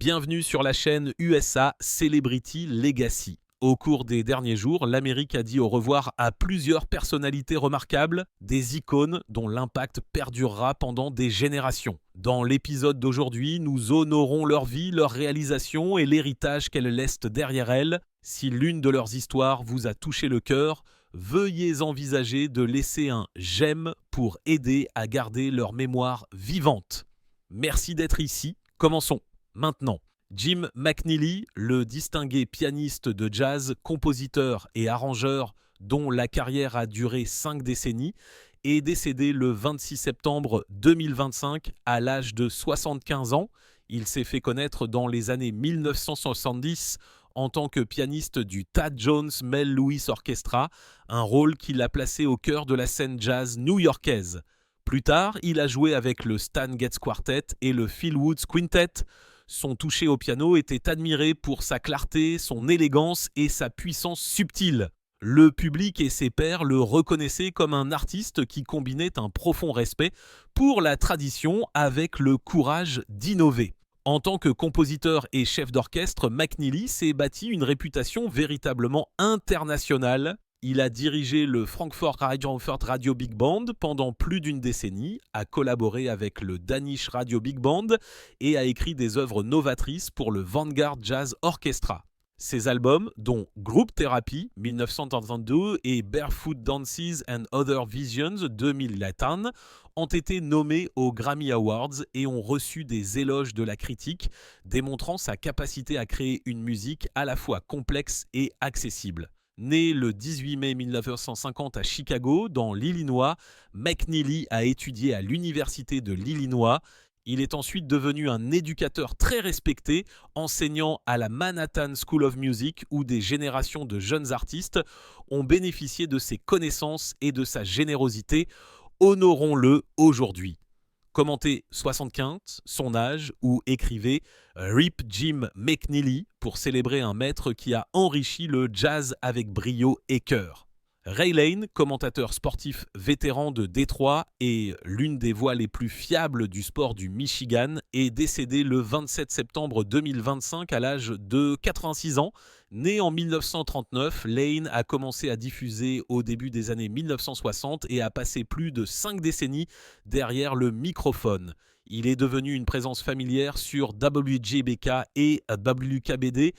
Bienvenue sur la chaîne USA Celebrity Legacy. Au cours des derniers jours, l'Amérique a dit au revoir à plusieurs personnalités remarquables, des icônes dont l'impact perdurera pendant des générations. Dans l'épisode d'aujourd'hui, nous honorons leur vie, leurs réalisations et l'héritage qu'elles laissent derrière elles. Si l'une de leurs histoires vous a touché le cœur, veuillez envisager de laisser un « j'aime » pour aider à garder leur mémoire vivante. Merci d'être ici. Commençons maintenant. Jim McNeely, le distingué pianiste de jazz, compositeur et arrangeur dont la carrière a duré 5 décennies, est décédé le 26 septembre 2025 à l'âge de 75 ans. Il s'est fait connaître dans les années 1970 en tant que pianiste du Thad Jones Mel Lewis Orchestra, un rôle qui l'a placé au cœur de la scène jazz new-yorkaise. Plus tard, il a joué avec le Stan Getz Quartet et le Phil Woods Quintet. Son toucher au piano était admiré pour sa clarté, son élégance et sa puissance subtile. Le public et ses pairs le reconnaissaient comme un artiste qui combinait un profond respect pour la tradition avec le courage d'innover. En tant que compositeur et chef d'orchestre, McNeely s'est bâti une réputation véritablement internationale. Il a dirigé le Frankfurt Radio Big Band pendant plus d'une décennie, a collaboré avec le Danish Radio Big Band et a écrit des œuvres novatrices pour le Vanguard Jazz Orchestra. Ses albums, dont Group Therapy 1932 et Barefoot Dances and Other Visions 2018, ont été nommés aux Grammy Awards et ont reçu des éloges de la critique, démontrant sa capacité à créer une musique à la fois complexe et accessible. Né le 18 mai 1950 à Chicago, dans l'Illinois, McNeely a étudié à l'Université de l'Illinois. Il est ensuite devenu un éducateur très respecté, enseignant à la Manhattan School of Music où des générations de jeunes artistes ont bénéficié de ses connaissances et de sa générosité. Honorons-le aujourd'hui. Commentez 75, son âge, ou écrivez RIP Jim McNeely pour célébrer un maître qui a enrichi le jazz avec brio et cœur. Ray Lane, commentateur sportif vétéran de Détroit et l'une des voix les plus fiables du sport du Michigan, est décédé le 27 septembre 2025 à l'âge de 86 ans. Né en 1939, Lane a commencé à diffuser au début des années 1960 et a passé plus de 5 décennies derrière le microphone. Il est devenu une présence familière sur WJBK et WKBD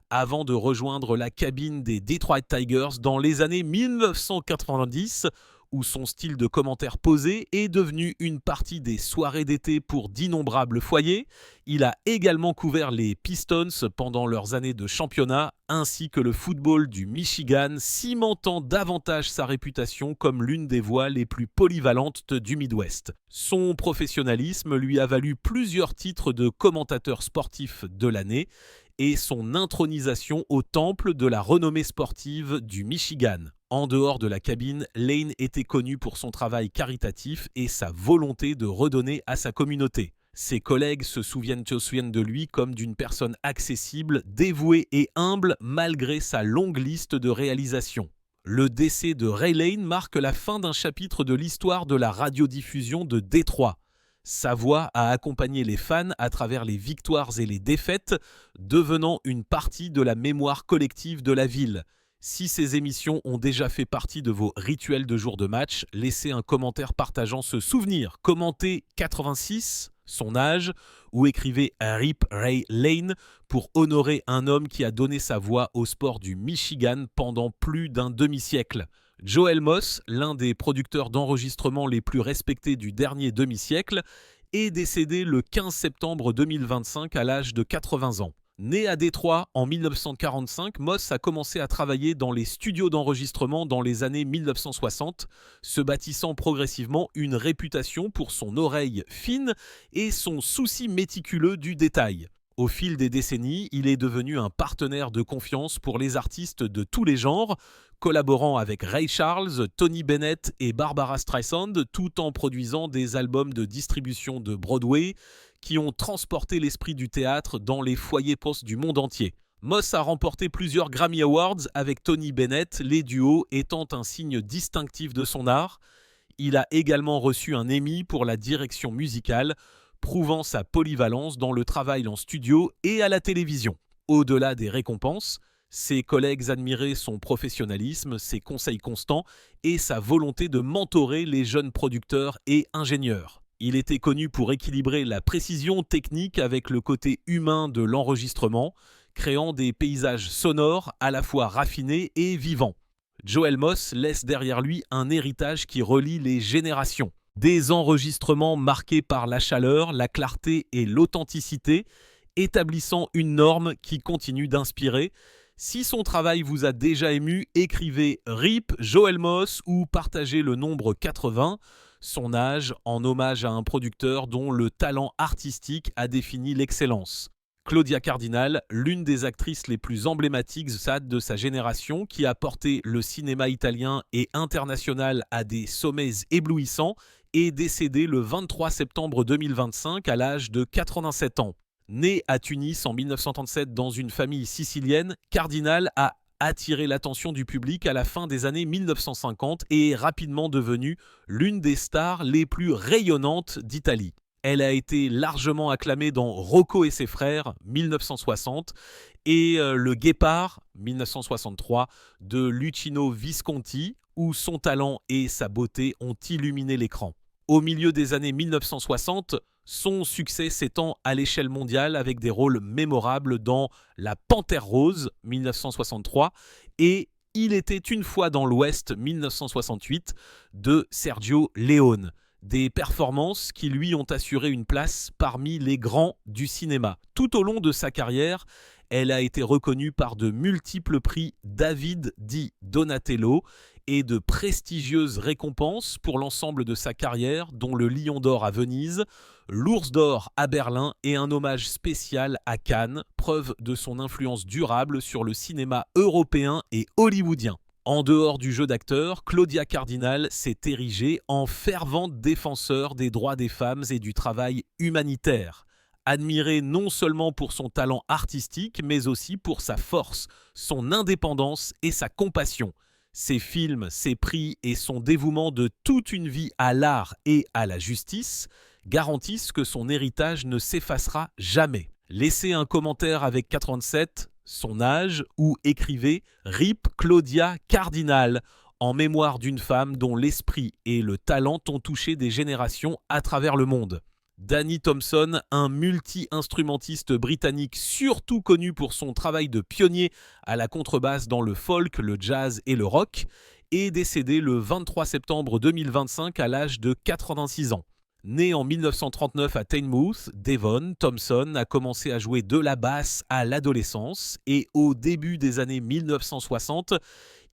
avant de rejoindre la cabine des Detroit Tigers dans les années 1990, où son style de commentaire posé est devenu une partie des soirées d'été pour d'innombrables foyers. Il a également couvert les Pistons pendant leurs années de championnat, ainsi que le football du Michigan, cimentant davantage sa réputation comme l'une des voix les plus polyvalentes du Midwest. Son professionnalisme lui a valu plusieurs titres de commentateur sportif de l'année et son intronisation au temple de la renommée sportive du Michigan. En dehors de la cabine, Lane était connu pour son travail caritatif et sa volonté de redonner à sa communauté. Ses collègues se souviennent de lui comme d'une personne accessible, dévouée et humble malgré sa longue liste de réalisations. Le décès de Ray Lane marque la fin d'un chapitre de l'histoire de la radiodiffusion de Détroit. Sa voix a accompagné les fans à travers les victoires et les défaites, devenant une partie de la mémoire collective de la ville. Si ces émissions ont déjà fait partie de vos rituels de jour de match, laissez un commentaire partageant ce souvenir. Commentez 86, son âge, ou écrivez RIP Ray Lane pour honorer un homme qui a donné sa voix au sport du Michigan pendant plus d'un demi-siècle. Joel Moss, l'un des producteurs d'enregistrement les plus respectés du dernier demi-siècle, est décédé le 15 septembre 2025 à l'âge de 80 ans. Né à Détroit en 1945, Moss a commencé à travailler dans les studios d'enregistrement dans les années 1960, se bâtissant progressivement une réputation pour son oreille fine et son souci méticuleux du détail. Au fil des décennies, il est devenu un partenaire de confiance pour les artistes de tous les genres, collaborant avec Ray Charles, Tony Bennett et Barbara Streisand, tout en produisant des albums de distribution de Broadway qui ont transporté l'esprit du théâtre dans les foyers postes du monde entier. Moss a remporté plusieurs Grammy Awards avec Tony Bennett, les duos étant un signe distinctif de son art. Il a également reçu un Emmy pour la direction musicale prouvant sa polyvalence dans le travail en studio et à la télévision. Au-delà des récompenses, ses collègues admiraient son professionnalisme, ses conseils constants et sa volonté de mentorer les jeunes producteurs et ingénieurs. Il était connu pour équilibrer la précision technique avec le côté humain de l'enregistrement, créant des paysages sonores à la fois raffinés et vivants. Joel Moss laisse derrière lui un héritage qui relie les générations. Des enregistrements marqués par la chaleur, la clarté et l'authenticité, établissant une norme qui continue d'inspirer. Si son travail vous a déjà ému, écrivez RIP Joel Moss ou partagez le nombre 80, son âge, en hommage à un producteur dont le talent artistique a défini l'excellence. Claudia Cardinal, l'une des actrices les plus emblématiques de sa génération, qui a porté le cinéma italien et international à des sommets éblouissants, est décédée le 23 septembre 2025 à l'âge de 87 ans. Née à Tunis en 1937 dans une famille sicilienne, Cardinal a attiré l'attention du public à la fin des années 1950 et est rapidement devenue l'une des stars les plus rayonnantes d'Italie. Elle a été largement acclamée dans Rocco et ses frères, 1960, et Le Guépard, 1963, de Luchino Visconti, où son talent et sa beauté ont illuminé l'écran. Au milieu des années 1960, son succès s'étend à l'échelle mondiale avec des rôles mémorables dans La Panthère Rose, 1963, et Il était une fois dans l'Ouest, 1968, de Sergio Leone. Des performances qui lui ont assuré une place parmi les grands du cinéma. Tout au long de sa carrière, elle a été reconnue par de multiples prix David di Donatello et de prestigieuses récompenses pour l'ensemble de sa carrière, dont le Lion d'Or à Venise, l'Ours d'Or à Berlin et un hommage spécial à Cannes, preuve de son influence durable sur le cinéma européen et hollywoodien. En dehors du jeu d'acteur, Claudia Cardinal s'est érigée en fervente défenseur des droits des femmes et du travail humanitaire. Admirée non seulement pour son talent artistique, mais aussi pour sa force, son indépendance et sa compassion. Ses films, ses prix et son dévouement de toute une vie à l'art et à la justice garantissent que son héritage ne s'effacera jamais. Laissez un commentaire avec 87, son âge, ou écrivez RIP Claudia Cardinal, en mémoire d'une femme dont l'esprit et le talent ont touché des générations à travers le monde. Danny Thompson, un multi-instrumentiste britannique surtout connu pour son travail de pionnier à la contrebasse dans le folk, le jazz et le rock, est décédé le 23 septembre 2025 à l'âge de 86 ans. Né en 1939 à Teignmouth, Devon, Thompson a commencé à jouer de la basse à l'adolescence et au début des années 1960,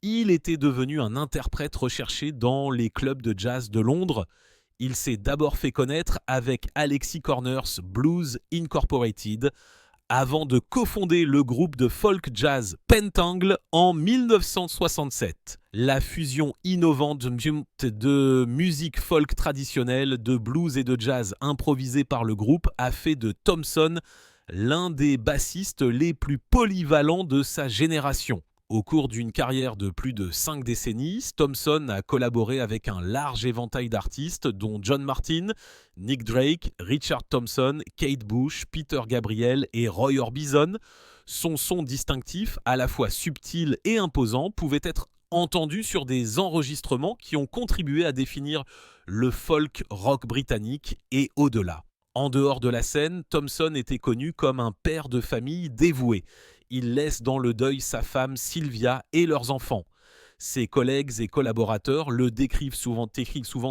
il était devenu un interprète recherché dans les clubs de jazz de Londres. Il s'est d'abord fait connaître avec Alexi Corners Blues Incorporated, avant de cofonder le groupe de folk jazz Pentangle en 1967. La fusion innovante de musique folk traditionnelle, de blues et de jazz improvisé par le groupe a fait de Thompson l'un des bassistes les plus polyvalents de sa génération. Au cours d'une carrière de plus de 5 décennies, Thompson a collaboré avec un large éventail d'artistes dont John Martyn, Nick Drake, Richard Thompson, Kate Bush, Peter Gabriel et Roy Orbison. Son son distinctif, à la fois subtil et imposant, pouvait être entendu sur des enregistrements qui ont contribué à définir le folk rock britannique et au-delà. En dehors de la scène, Thompson était connu comme un père de famille dévoué. Il laisse dans le deuil sa femme Sylvia et leurs enfants. Ses collègues et collaborateurs le décrivent souvent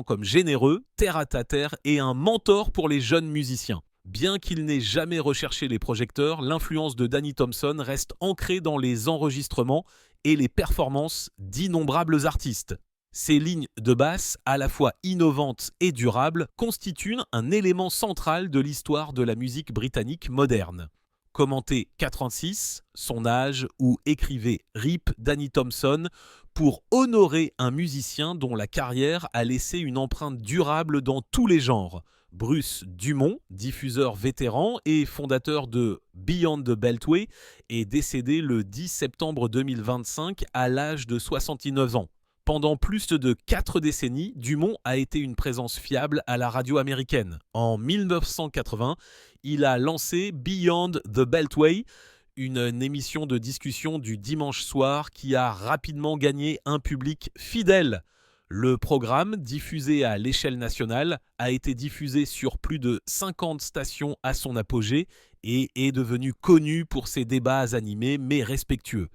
comme généreux, terre-à-terre et un mentor pour les jeunes musiciens. Bien qu'il n'ait jamais recherché les projecteurs, l'influence de Danny Thompson reste ancrée dans les enregistrements et les performances d'innombrables artistes. Ces lignes de basse, à la fois innovantes et durables, constituent un élément central de l'histoire de la musique britannique moderne. Commentez 436, son âge, ou écrivez RIP Danny Thompson pour honorer un musicien dont la carrière a laissé une empreinte durable dans tous les genres. Bruce Dumont, diffuseur vétéran et fondateur de Beyond the Beltway, est décédé le 10 septembre 2025 à l'âge de 69 ans. Pendant plus de 4 décennies, Dumont a été une présence fiable à la radio américaine. En 1980, il a lancé Beyond the Beltway, une émission de discussion du dimanche soir qui a rapidement gagné un public fidèle. Le programme, diffusé à l'échelle nationale, a été diffusé sur plus de 50 stations à son apogée et est devenu connu pour ses débats animés mais respectueux.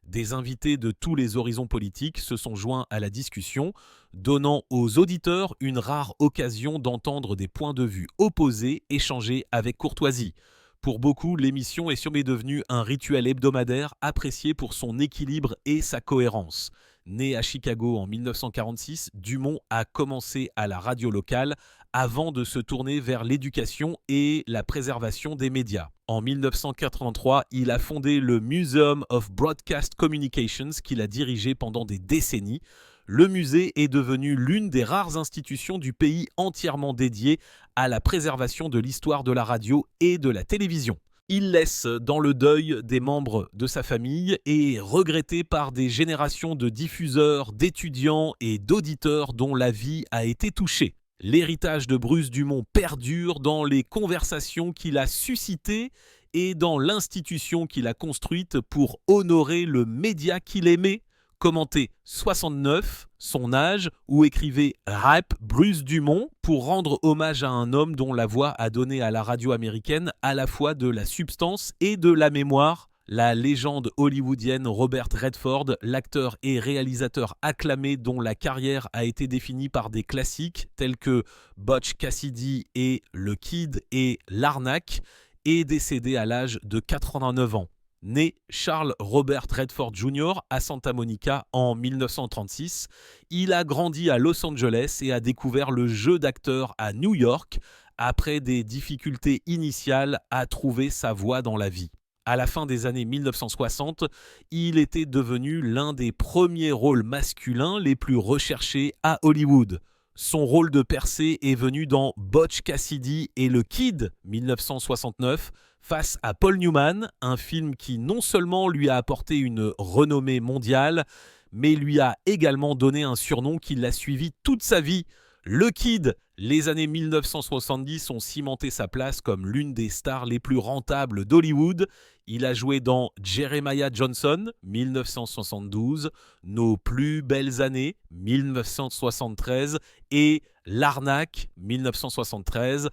Des invités de tous les horizons politiques se sont joints à la discussion, donnant aux auditeurs une rare occasion d'entendre des points de vue opposés échangés avec courtoisie. Pour beaucoup, l'émission est sûrement devenue un rituel hebdomadaire apprécié pour son équilibre et sa cohérence. Né à Chicago en 1946, Dumont a commencé à la radio locale avant de se tourner vers l'éducation et la préservation des médias. En 1983, il a fondé le Museum of Broadcast Communications qu'il a dirigé pendant des décennies. Le musée est devenu l'une des rares institutions du pays entièrement dédiée à la préservation de l'histoire de la radio et de la télévision. Il laisse dans le deuil des membres de sa famille et est regretté par des générations de diffuseurs, d'étudiants et d'auditeurs dont la vie a été touchée. L'héritage de Bruce Dumont perdure dans les conversations qu'il a suscitées et dans l'institution qu'il a construite pour honorer le média qu'il aimait. Commenté 69, son âge, ou écrivait Rap Bruce Dumont pour rendre hommage à un homme dont la voix a donné à la radio américaine à la fois de la substance et de la mémoire. La légende hollywoodienne Robert Redford, l'acteur et réalisateur acclamé dont la carrière a été définie par des classiques tels que Butch Cassidy et Le Kid et L'Arnaque, est décédé à l'âge de 89 ans. Né Charles Robert Redford Jr. à Santa Monica en 1936, il a grandi à Los Angeles et a découvert le jeu d'acteur à New York après des difficultés initiales à trouver sa voie dans la vie. À la fin des années 1960, il était devenu l'un des premiers rôles masculins les plus recherchés à Hollywood. Son rôle de percée est venu dans Butch Cassidy et Le Kid 1969 face à Paul Newman, un film qui non seulement lui a apporté une renommée mondiale, mais lui a également donné un surnom qui l'a suivi toute sa vie. Le Kid, les années 1970 ont cimenté sa place comme l'une des stars les plus rentables d'Hollywood. Il a joué dans Jeremiah Johnson, 1972, Nos plus belles années, 1973 et L'Arnaque, 1973.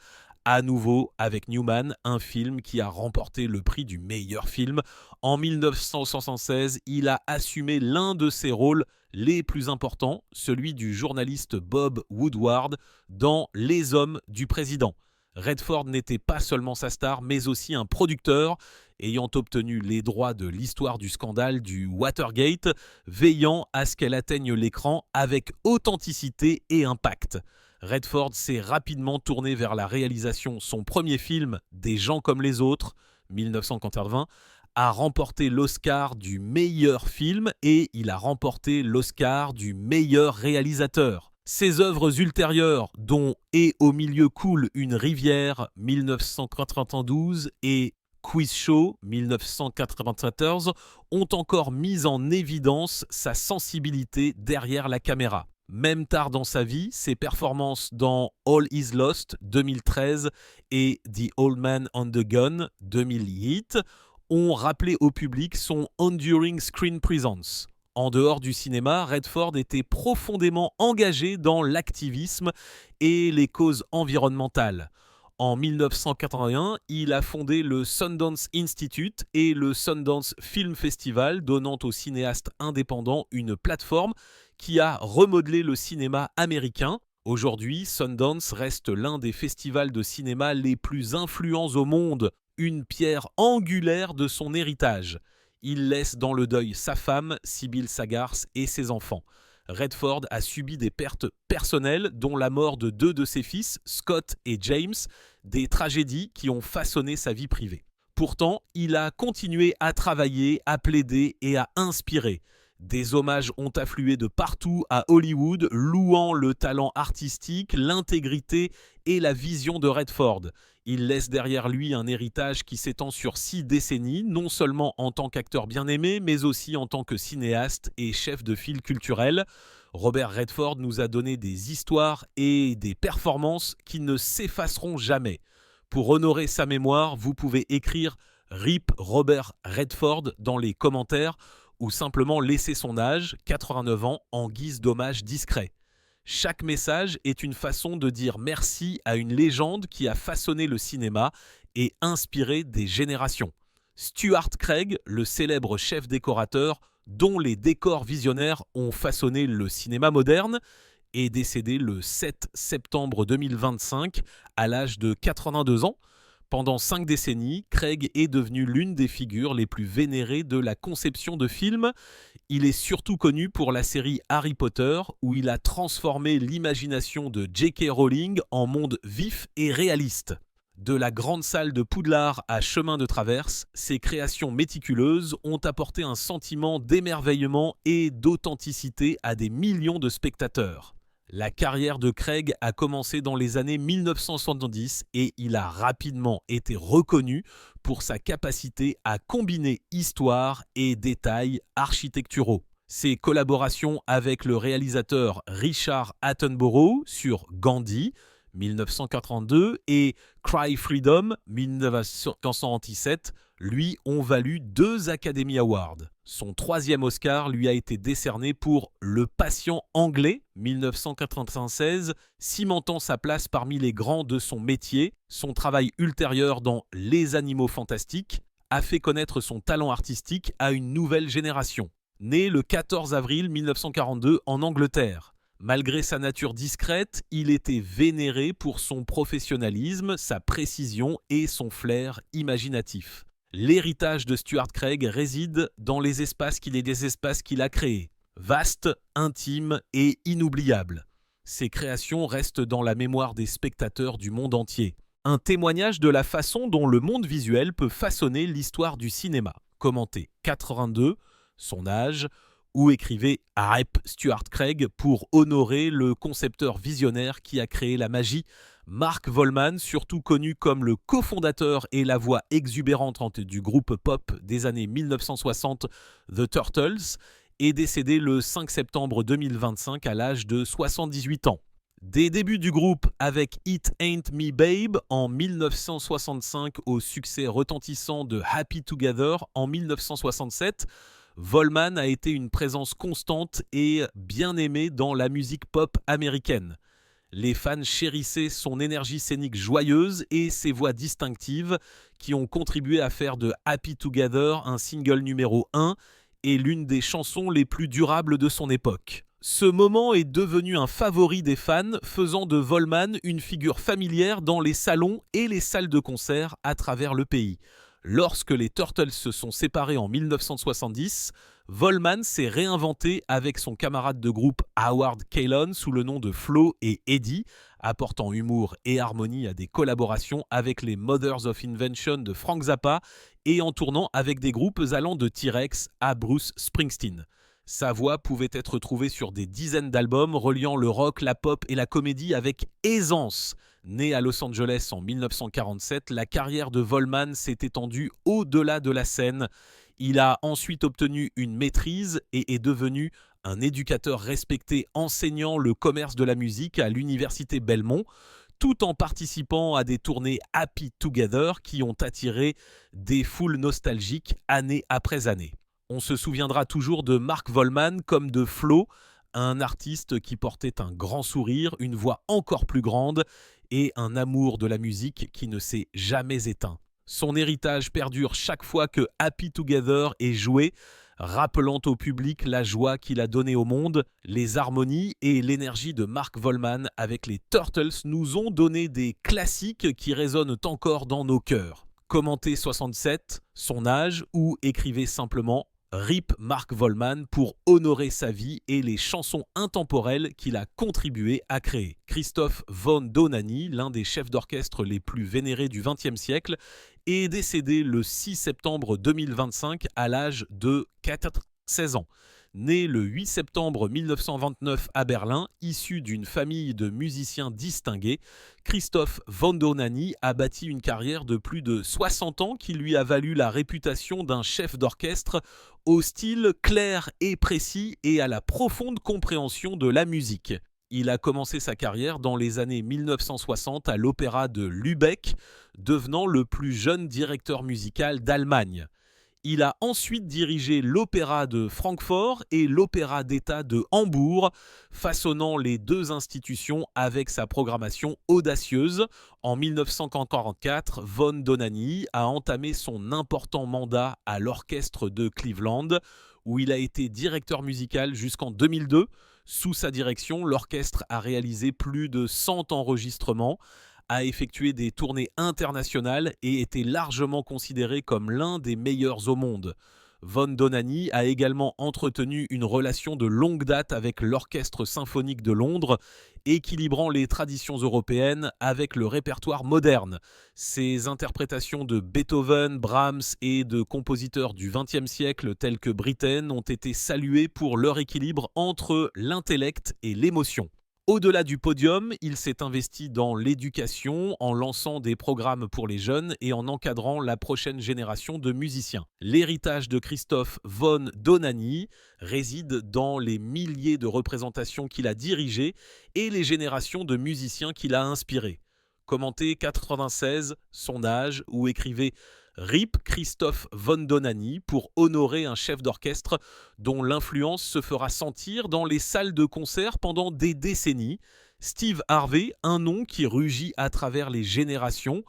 À nouveau avec Newman, un film qui a remporté le prix du meilleur film. En 1976, il a assumé l'un de ses rôles les plus importants, celui du journaliste Bob Woodward dans Les Hommes du Président. Redford n'était pas seulement sa star, mais aussi un producteur, ayant obtenu les droits de l'histoire du scandale du Watergate, veillant à ce qu'elle atteigne l'écran avec authenticité et impact. Redford s'est rapidement tourné vers la réalisation. Son premier film, Des gens comme les autres, 1980, a remporté l'Oscar du meilleur film et il a remporté l'Oscar du meilleur réalisateur. Ses œuvres ultérieures, dont Et au milieu coule une rivière, 1992, et Quiz Show 1994 ont encore mis en évidence sa sensibilité derrière la caméra. Même tard dans sa vie, ses performances dans All Is Lost 2013 et The Old Man and the Gun 2008 ont rappelé au public son enduring screen presence. En dehors du cinéma, Redford était profondément engagé dans l'activisme et les causes environnementales. En 1981, il a fondé le Sundance Institute et le Sundance Film Festival, donnant aux cinéastes indépendants une plateforme qui a remodelé le cinéma américain. Aujourd'hui, Sundance reste l'un des festivals de cinéma les plus influents au monde, une pierre angulaire de son héritage. Il laisse dans le deuil sa femme, Sybil Sagars, et ses enfants. Redford a subi des pertes personnelles, dont la mort de 2 de ses fils, Scott et James, des tragédies qui ont façonné sa vie privée. Pourtant, il a continué à travailler, à plaider et à inspirer. Des hommages ont afflué de partout à Hollywood, louant le talent artistique, l'intégrité et la vision de Redford. Il laisse derrière lui un héritage qui s'étend sur 6 décennies, non seulement en tant qu'acteur bien aimé, mais aussi en tant que cinéaste et chef de file culturel. Robert Redford nous a donné des histoires et des performances qui ne s'effaceront jamais. Pour honorer sa mémoire, vous pouvez écrire RIP Robert Redford dans les commentaires ou simplement laisser son âge, 89 ans, en guise d'hommage discret. Chaque message est une façon de dire merci à une légende qui a façonné le cinéma et inspiré des générations. Stuart Craig, le célèbre chef décorateur dont les décors visionnaires ont façonné le cinéma moderne, est décédé le 7 septembre 2025 à l'âge de 82 ans. Pendant 5 décennies, Craig est devenu l'une des figures les plus vénérées de la conception de films. Il est surtout connu pour la série Harry Potter, où il a transformé l'imagination de J.K. Rowling en monde vif et réaliste. De la grande salle de Poudlard à Chemin de Traverse, ses créations méticuleuses ont apporté un sentiment d'émerveillement et d'authenticité à des millions de spectateurs. La carrière de Craig a commencé dans les années 1970 et il a rapidement été reconnu pour sa capacité à combiner histoire et détails architecturaux. Ses collaborations avec le réalisateur Richard Attenborough sur Gandhi, 1982, et Cry Freedom, 1977, lui ont valu 2 Academy Awards. Son 3e Oscar lui a été décerné pour Le Patient anglais, 1996, cimentant sa place parmi les grands de son métier. Son travail ultérieur dans Les Animaux Fantastiques a fait connaître son talent artistique à une nouvelle génération. Né le 14 avril 1942 en Angleterre. Malgré sa nature discrète, il était vénéré pour son professionnalisme, sa précision et son flair imaginatif. L'héritage de Stuart Craig réside dans les espaces qu'il a créés. Vastes, intimes et inoubliables. Ses créations restent dans la mémoire des spectateurs du monde entier. Un témoignage de la façon dont le monde visuel peut façonner l'histoire du cinéma. Commenté 82, son âge, ou écrivez RIP Stuart Craig pour honorer le concepteur visionnaire qui a créé la magie. Mark Volman, surtout connu comme le cofondateur et la voix exubérante du groupe pop des années 1960 The Turtles, est décédé le 5 septembre 2025 à l'âge de 78 ans. Des débuts du groupe avec It Ain't Me Babe en 1965 au succès retentissant de Happy Together en 1967, Volman a été une présence constante et bien aimée dans la musique pop américaine. Les fans chérissaient son énergie scénique joyeuse et ses voix distinctives qui ont contribué à faire de Happy Together un single numéro 1 et l'une des chansons les plus durables de son époque. Ce moment est devenu un favori des fans, faisant de Volman une figure familière dans les salons et les salles de concert à travers le pays. Lorsque les Turtles se sont séparés en 1970, Volman s'est réinventé avec son camarade de groupe Howard Kaylan sous le nom de Flo et Eddie, apportant humour et harmonie à des collaborations avec les Mothers of Invention de Frank Zappa et en tournant avec des groupes allant de T-Rex à Bruce Springsteen. Sa voix pouvait être trouvée sur des dizaines d'albums reliant le rock, la pop et la comédie avec aisance. Né à Los Angeles en 1947, la carrière de Volman s'est étendue au-delà de la scène. Il a ensuite obtenu une maîtrise et est devenu un éducateur respecté enseignant le commerce de la musique à l'université Belmont, tout en participant à des tournées Happy Together qui ont attiré des foules nostalgiques année après année. On se souviendra toujours de Mark Volman comme de Flo, un artiste qui portait un grand sourire, une voix encore plus grande et un amour de la musique qui ne s'est jamais éteint. Son héritage perdure chaque fois que Happy Together est joué, rappelant au public la joie qu'il a donnée au monde. Les harmonies et l'énergie de Mark Volman avec les Turtles nous ont donné des classiques qui résonnent encore dans nos cœurs. Commentez 67, son âge, ou écrivez simplement RIP Mark Volman pour honorer sa vie et les chansons intemporelles qu'il a contribué à créer. Christoph von Dohnanyi, l'un des chefs d'orchestre les plus vénérés du XXe siècle, est décédé le 6 septembre 2025 à l'âge de 16 ans. Né le 8 septembre 1929 à Berlin, issu d'une famille de musiciens distingués, Christoph von Dohnanyi a bâti une carrière de plus de 60 ans qui lui a valu la réputation d'un chef d'orchestre au style clair et précis et à la profonde compréhension de la musique. Il a commencé sa carrière dans les années 1960 à l'Opéra de Lübeck, devenant le plus jeune directeur musical d'Allemagne. Il a ensuite dirigé l'Opéra de Francfort et l'Opéra d'État de Hambourg, façonnant les deux institutions avec sa programmation audacieuse. En 1944, von Dohnanyi a entamé son important mandat à l'Orchestre de Cleveland, où il a été directeur musical jusqu'en 2002. Sous sa direction, l'orchestre a réalisé plus de 100 enregistrements, a effectué des tournées internationales et était largement considéré comme l'un des meilleurs au monde. Von Dohnanyi a également entretenu une relation de longue date avec l'Orchestre symphonique de Londres, équilibrant les traditions européennes avec le répertoire moderne. Ses interprétations de Beethoven, Brahms et de compositeurs du XXe siècle tels que Britten ont été saluées pour leur équilibre entre l'intellect et l'émotion. Au-delà du podium, il s'est investi dans l'éducation en lançant des programmes pour les jeunes et en encadrant la prochaine génération de musiciens. L'héritage de Christoph von Dohnanyi réside dans les milliers de représentations qu'il a dirigées et les générations de musiciens qu'il a inspirés. Commenté 96, son âge, où écrivait RIP Christoph von Dohnanyi pour honorer un chef d'orchestre dont l'influence se fera sentir dans les salles de concert pendant des décennies. Steve Harvey, un nom qui rugit à travers les générations,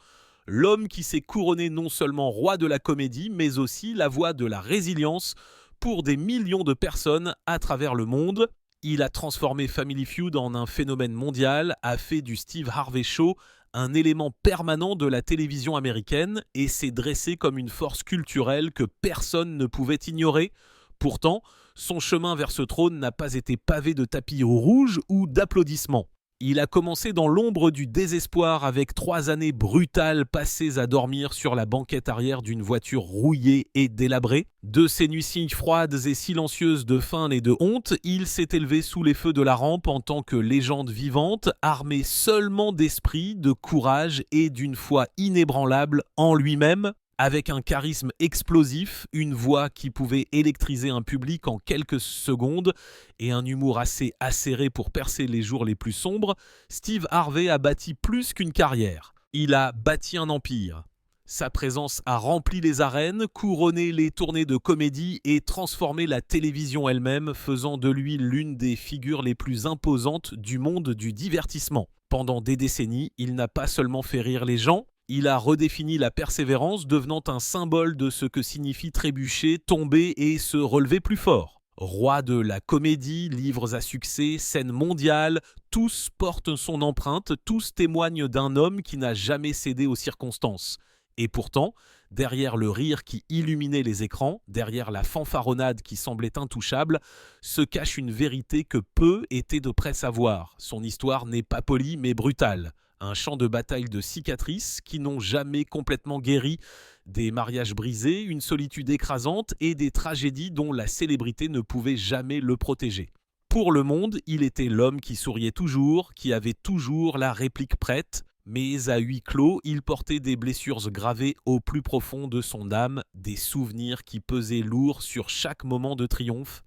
l'homme qui s'est couronné non seulement roi de la comédie, mais aussi la voix de la résilience pour des millions de personnes à travers le monde. Il a transformé Family Feud en un phénomène mondial, a fait du Steve Harvey Show un élément permanent de la télévision américaine et s'est dressé comme une force culturelle que personne ne pouvait ignorer. Pourtant, son chemin vers ce trône n'a pas été pavé de tapis rouges ou d'applaudissements. Il a commencé dans l'ombre du désespoir avec 3 années brutales passées à dormir sur la banquette arrière d'une voiture rouillée et délabrée. De ces nuits si froides et silencieuses de faim et de honte, il s'est élevé sous les feux de la rampe en tant que légende vivante, armé seulement d'esprit, de courage et d'une foi inébranlable en lui-même. Avec un charisme explosif, une voix qui pouvait électriser un public en quelques secondes et un humour assez acéré pour percer les jours les plus sombres, Steve Harvey a bâti plus qu'une carrière. Il a bâti un empire. Sa présence a rempli les arènes, couronné les tournées de comédie et transformé la télévision elle-même, faisant de lui l'une des figures les plus imposantes du monde du divertissement. Pendant des décennies, il n'a pas seulement fait rire les gens, il a redéfini la persévérance, devenant un symbole de ce que signifie trébucher, tomber et se relever plus fort. Roi de la comédie, livres à succès, scène mondiale, tous portent son empreinte, tous témoignent d'un homme qui n'a jamais cédé aux circonstances. Et pourtant, derrière le rire qui illuminait les écrans, derrière la fanfaronnade qui semblait intouchable, se cache une vérité que peu étaient de près savoir. Son histoire n'est pas polie mais brutale. Un champ de bataille de cicatrices qui n'ont jamais complètement guéri, des mariages brisés, une solitude écrasante et des tragédies dont la célébrité ne pouvait jamais le protéger. Pour le monde, il était l'homme qui souriait toujours, qui avait toujours la réplique prête, mais à huis clos, il portait des blessures gravées au plus profond de son âme, des souvenirs qui pesaient lourd sur chaque moment de triomphe.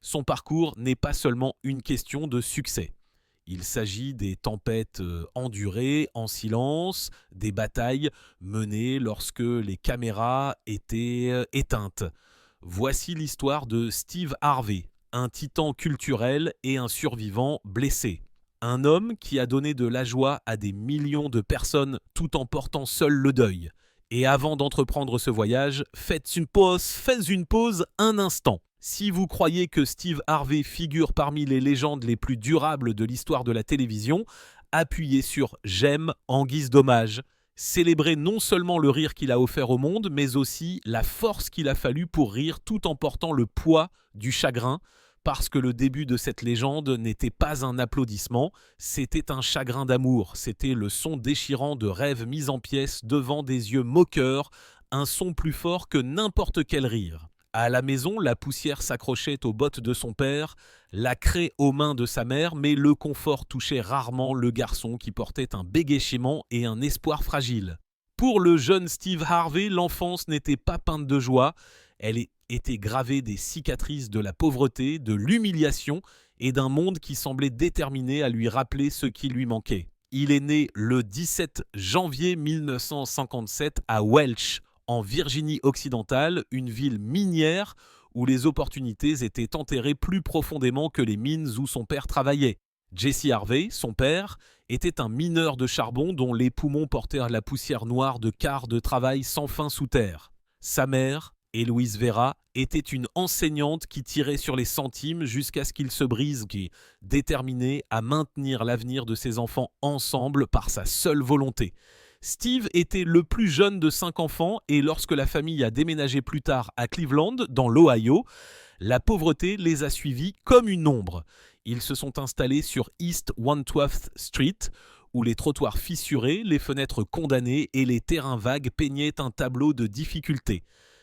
Son parcours n'est pas seulement une question de succès. Il s'agit des tempêtes endurées en silence, des batailles menées lorsque les caméras étaient éteintes. Voici l'histoire de Steve Harvey, un titan culturel et un survivant blessé. Un homme qui a donné de la joie à des millions de personnes tout en portant seul le deuil. Et avant d'entreprendre ce voyage, faites une pause un instant. Si vous croyez que Steve Harvey figure parmi les légendes les plus durables de l'histoire de la télévision, appuyez sur « J'aime » en guise d'hommage. Célébrez non seulement le rire qu'il a offert au monde, mais aussi la force qu'il a fallu pour rire tout en portant le poids du chagrin, parce que le début de cette légende n'était pas un applaudissement, c'était un chagrin d'amour, c'était le son déchirant de rêves mis en pièces devant des yeux moqueurs, un son plus fort que n'importe quel rire. À la maison, la poussière s'accrochait aux bottes de son père, la craie aux mains de sa mère, mais le confort touchait rarement le garçon qui portait un bégaiement et un espoir fragile. Pour le jeune Steve Harvey, l'enfance n'était pas peinte de joie, elle était gravée des cicatrices de la pauvreté, de l'humiliation et d'un monde qui semblait déterminé à lui rappeler ce qui lui manquait. Il est né le 17 janvier 1957 à Welch, en Virginie-Occidentale, une ville minière où les opportunités étaient enterrées plus profondément que les mines où son père travaillait. Jesse Harvey, son père, était un mineur de charbon dont les poumons portèrent la poussière noire de quarts de travail sans fin sous terre. Sa mère, Héloïse Vera, était une enseignante qui tirait sur les centimes jusqu'à ce qu'il se brise, déterminée à maintenir l'avenir de ses enfants ensemble par sa seule volonté. Steve était le plus jeune de 5 enfants et lorsque la famille a déménagé plus tard à Cleveland, dans l'Ohio, la pauvreté les a suivis comme une ombre. Ils se sont installés sur East 112th Street, où les trottoirs fissurés, les fenêtres condamnées et les terrains vagues peignaient un tableau de difficultés.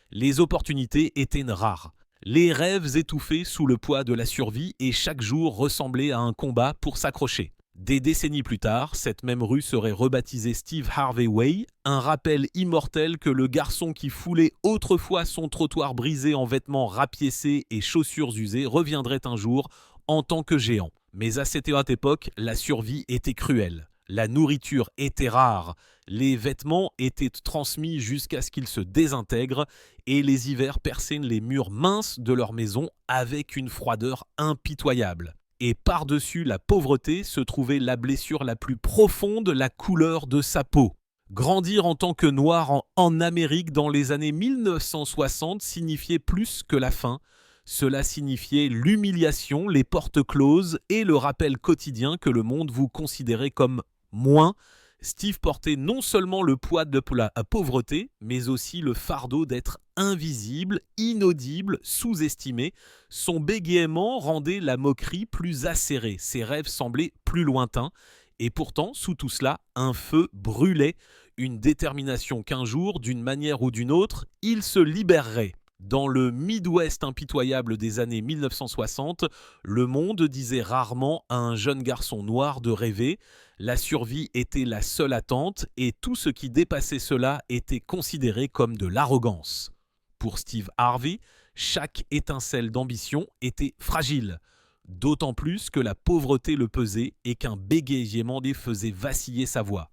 Les opportunités étaient rares. Les rêves étouffés sous le poids de la survie et chaque jour ressemblait à un combat pour s'accrocher. Des décennies plus tard, cette même rue serait rebaptisée Steve Harvey Way, un rappel immortel que le garçon qui foulait autrefois son trottoir brisé en vêtements rapiécés et chaussures usées reviendrait un jour en tant que géant. Mais à cette époque, la survie était cruelle. La nourriture était rare, les vêtements étaient transmis jusqu'à ce qu'ils se désintègrent et les hivers perçaient les murs minces de leur maison avec une froideur impitoyable. Et par-dessus la pauvreté se trouvait la blessure la plus profonde, la couleur de sa peau. Grandir en tant que noir en Amérique dans les années 1960 signifiait plus que la faim. Cela signifiait l'humiliation, les portes closes et le rappel quotidien que le monde vous considérait comme moins. Steve portait non seulement le poids de la pauvreté, mais aussi le fardeau d'être invisible, inaudible, sous-estimé. Son bégaiement rendait la moquerie plus acérée, ses rêves semblaient plus lointains. Et pourtant, sous tout cela, un feu brûlait, une détermination qu'un jour, d'une manière ou d'une autre, il se libérerait. Dans le Midwest impitoyable des années 1960, le monde disait rarement à un jeune garçon noir de rêver. La survie était la seule attente et tout ce qui dépassait cela était considéré comme de l'arrogance. Pour Steve Harvey, chaque étincelle d'ambition était fragile, d'autant plus que la pauvreté le pesait et qu'un bégaiement faisait vaciller sa voix.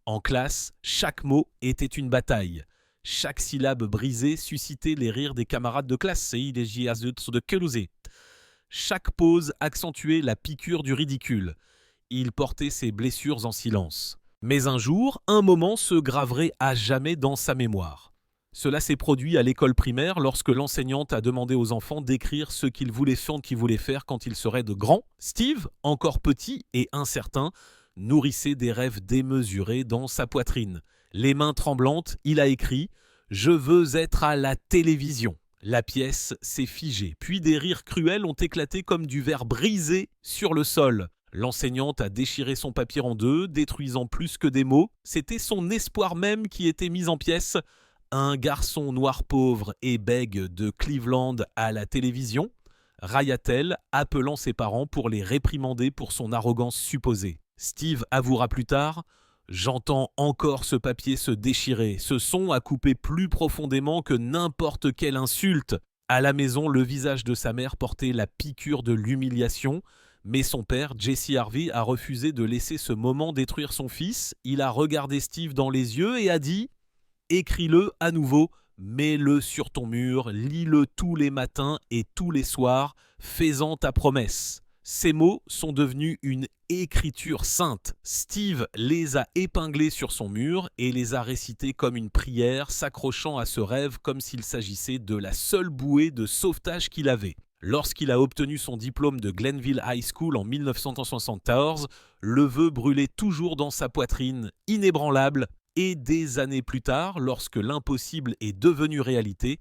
En classe, chaque mot était une bataille. Chaque syllabe brisée suscitait les rires des camarades de classe. Chaque pause accentuait la piqûre du ridicule. Il portait ses blessures en silence. Mais un jour, un moment se graverait à jamais dans sa mémoire. Cela s'est produit à l'école primaire lorsque l'enseignante a demandé aux enfants d'écrire ce qu'ils voulaient faire quand ils seraient de grands. Steve, encore petit et incertain, nourrissait des rêves démesurés dans sa poitrine. Les mains tremblantes, il a écrit « Je veux être à la télévision ». La pièce s'est figée, puis des rires cruels ont éclaté comme du verre brisé sur le sol. L'enseignante a déchiré son papier en deux, détruisant plus que des mots. C'était son espoir même qui était mis en pièces. Un garçon noir pauvre et bègue de Cleveland à la télévision, railla-t-elle, appelant ses parents pour les réprimander pour son arrogance supposée. Steve avouera plus tard « J'entends encore ce papier se déchirer. Ce son a coupé plus profondément que n'importe quelle insulte. » À la maison, le visage de sa mère portait la piqûre de l'humiliation, mais son père, Jesse Harvey, a refusé de laisser ce moment détruire son fils. Il a regardé Steve dans les yeux et a dit « Écris-le à nouveau, mets-le sur ton mur, lis-le tous les matins et tous les soirs, fais-en ta promesse. » Ces mots sont devenus une écriture sainte. Steve les a épinglés sur son mur et les a récités comme une prière, s'accrochant à ce rêve comme s'il s'agissait de la seule bouée de sauvetage qu'il avait. Lorsqu'il a obtenu son diplôme de Glenville High School en 1974, le vœu brûlait toujours dans sa poitrine, inébranlable, et des années plus tard, lorsque l'impossible est devenu réalité,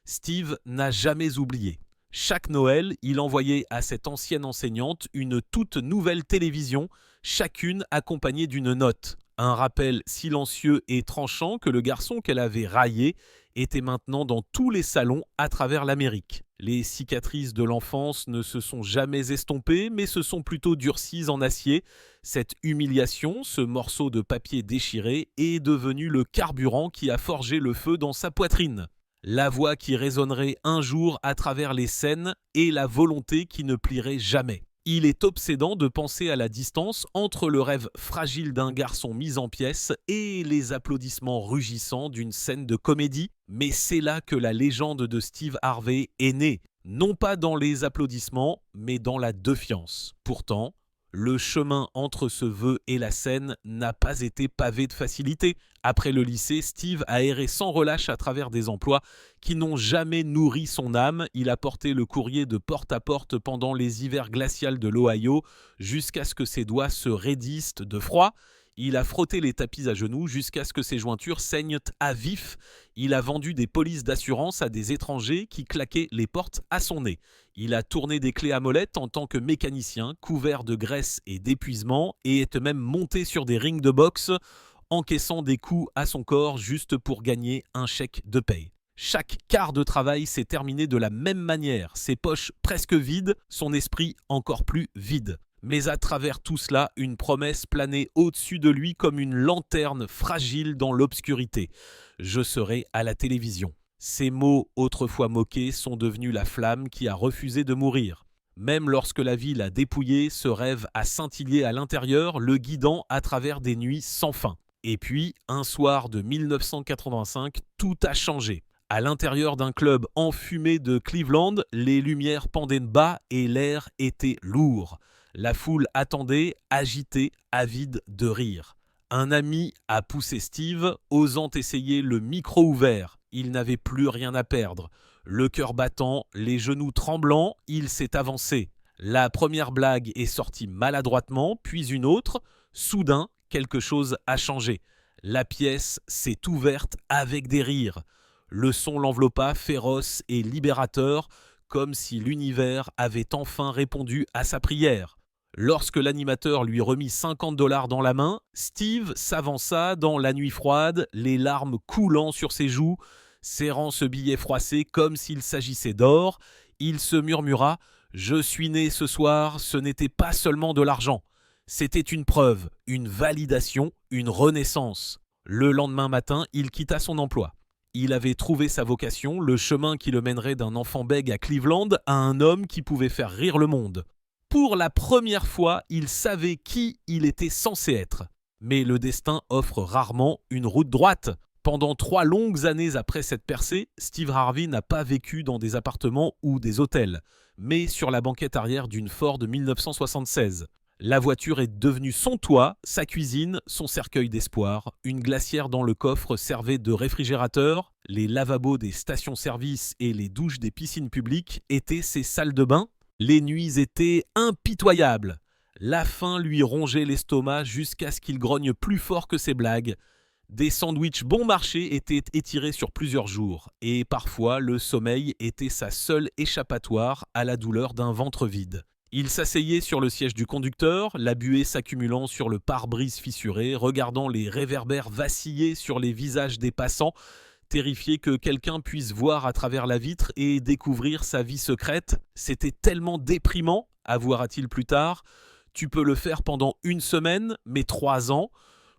Steve n'a jamais oublié. Chaque Noël, il envoyait à cette ancienne enseignante une toute nouvelle télévision, chacune accompagnée d'une note. Un rappel silencieux et tranchant que le garçon qu'elle avait raillé était maintenant dans tous les salons à travers l'Amérique. Les cicatrices de l'enfance ne se sont jamais estompées, mais se sont plutôt durcies en acier. Cette humiliation, ce morceau de papier déchiré, est devenu le carburant qui a forgé le feu dans sa poitrine. La voix qui résonnerait un jour à travers les scènes et la volonté qui ne plierait jamais. Il est obsédant de penser à la distance entre le rêve fragile d'un garçon mis en pièces et les applaudissements rugissants d'une scène de comédie, mais c'est là que la légende de Steve Harvey est née, non pas dans les applaudissements, mais dans la défiance. Pourtant, le chemin entre ce vœu et la scène n'a pas été pavé de facilité. Après le lycée, Steve a erré sans relâche à travers des emplois qui n'ont jamais nourri son âme. Il a porté le courrier de porte à porte pendant les hivers glaciales de l'Ohio jusqu'à ce que ses doigts se raidissent de froid. Il a frotté les tapis à genoux jusqu'à ce que ses jointures saignent à vif. Il a vendu des polices d'assurance à des étrangers qui claquaient les portes à son nez. Il a tourné des clés à molette en tant que mécanicien, couvert de graisse et d'épuisement, et est même monté sur des rings de boxe, encaissant des coups à son corps juste pour gagner un chèque de paye. Chaque quart de travail s'est terminé de la même manière, ses poches presque vides, son esprit encore plus vide. Mais à travers tout cela, une promesse planait au-dessus de lui comme une lanterne fragile dans l'obscurité. Je serai à la télévision. Ces mots autrefois moqués sont devenus la flamme qui a refusé de mourir. Même lorsque la vie l'a dépouillé, ce rêve a scintillé à l'intérieur, le guidant à travers des nuits sans fin. Et puis, un soir de 1985, tout a changé. À l'intérieur d'un club enfumé de Cleveland, les lumières pendaient bas et l'air était lourd. La foule attendait, agitée, avide de rire. Un ami a poussé Steve, osant essayer le micro ouvert. Il n'avait plus rien à perdre. Le cœur battant, les genoux tremblants, il s'est avancé. La première blague est sortie maladroitement, puis une autre. Soudain, quelque chose a changé. La pièce s'est ouverte avec des rires. Le son l'enveloppa, féroce et libérateur, comme si l'univers avait enfin répondu à sa prière. Lorsque l'animateur lui remit $50 dans la main, Steve s'avança dans la nuit froide, les larmes coulant sur ses joues, serrant ce billet froissé comme s'il s'agissait d'or. Il se murmura « Je suis né ce soir, ce n'était pas seulement de l'argent. C'était une preuve, une validation, une renaissance. » Le lendemain matin, il quitta son emploi. Il avait trouvé sa vocation, le chemin qui le mènerait d'un enfant bègue à Cleveland à un homme qui pouvait faire rire le monde. Pour la première fois, il savait qui il était censé être. Mais le destin offre rarement une route droite. Pendant 3 longues années après cette percée, Steve Harvey n'a pas vécu dans des appartements ou des hôtels, mais sur la banquette arrière d'une Ford 1976. La voiture est devenue son toit, sa cuisine, son cercueil d'espoir. Une glacière dans le coffre servait de réfrigérateur. Les lavabos des stations-service et les douches des piscines publiques étaient ses salles de bain. Les nuits étaient impitoyables. La faim lui rongeait l'estomac jusqu'à ce qu'il grogne plus fort que ses blagues. Des sandwichs bon marché étaient étirés sur plusieurs jours, et parfois le sommeil était sa seule échappatoire à la douleur d'un ventre vide. Il s'asseyait sur le siège du conducteur, la buée s'accumulant sur le pare-brise fissuré, regardant les réverbères vaciller sur les visages des passants, terrifié que quelqu'un puisse voir à travers la vitre et découvrir sa vie secrète. C'était tellement déprimant, avouera-t-il plus tard. Tu peux le faire pendant 1 semaine, mais 3 ans.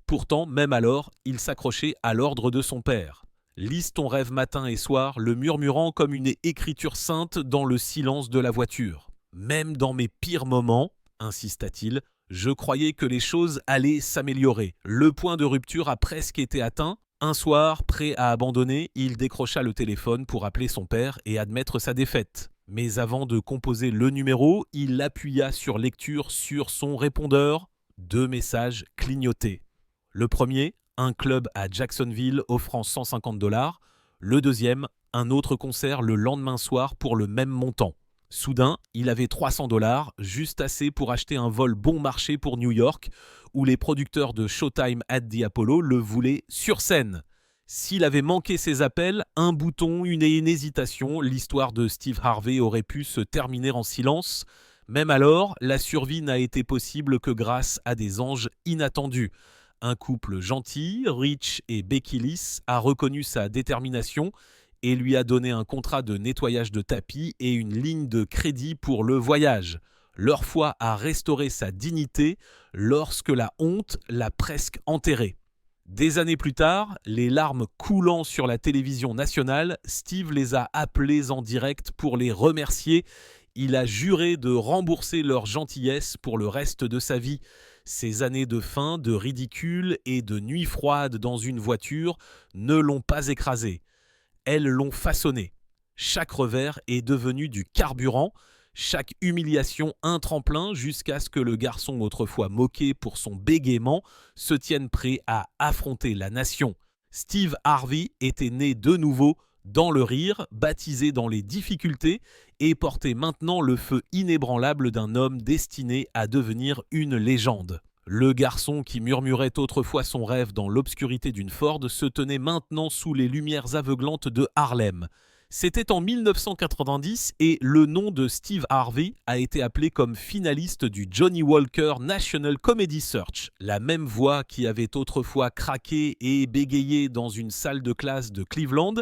Pourtant, même alors, il s'accrochait à l'ordre de son père. Lise ton rêve matin et soir, le murmurant comme une écriture sainte dans le silence de la voiture. Même dans mes pires moments, insista-t-il, je croyais que les choses allaient s'améliorer. Le point de rupture a presque été atteint. Un soir, prêt à abandonner, il décrocha le téléphone pour appeler son père et admettre sa défaite. Mais avant de composer le numéro, il appuya sur lecture sur son répondeur. 2 messages clignotaient. Le premier, un club à Jacksonville offrant $150. Le deuxième, un autre concert le lendemain soir pour le même montant. Soudain, il avait $300, juste assez pour acheter un vol bon marché pour New York, où les producteurs de Showtime at the Apollo le voulaient sur scène. S'il avait manqué ses appels, un bouton, une hésitation, l'histoire de Steve Harvey aurait pu se terminer en silence. Même alors, la survie n'a été possible que grâce à des anges inattendus. Un couple gentil, Rich et Becky Lys, a reconnu sa détermination et lui a donné un contrat de nettoyage de tapis et une ligne de crédit pour le voyage. Leur foi a restauré sa dignité lorsque la honte l'a presque enterré. Des années plus tard, les larmes coulant sur la télévision nationale, Steve les a appelés en direct pour les remercier. Il a juré de rembourser leur gentillesse pour le reste de sa vie. Ces années de faim, de ridicule et de nuits froides dans une voiture ne l'ont pas écrasé. Elles l'ont façonné. Chaque revers est devenu du carburant, chaque humiliation un tremplin jusqu'à ce que le garçon autrefois moqué pour son bégaiement se tienne prêt à affronter la nation. Steve Harvey était né de nouveau dans le rire, baptisé dans les difficultés et portait maintenant le feu inébranlable d'un homme destiné à devenir une légende. Le garçon qui murmurait autrefois son rêve dans l'obscurité d'une Ford se tenait maintenant sous les lumières aveuglantes de Harlem. C'était en 1990 et le nom de Steve Harvey a été appelé comme finaliste du Johnny Walker National Comedy Search. La même voix qui avait autrefois craqué et bégayé dans une salle de classe de Cleveland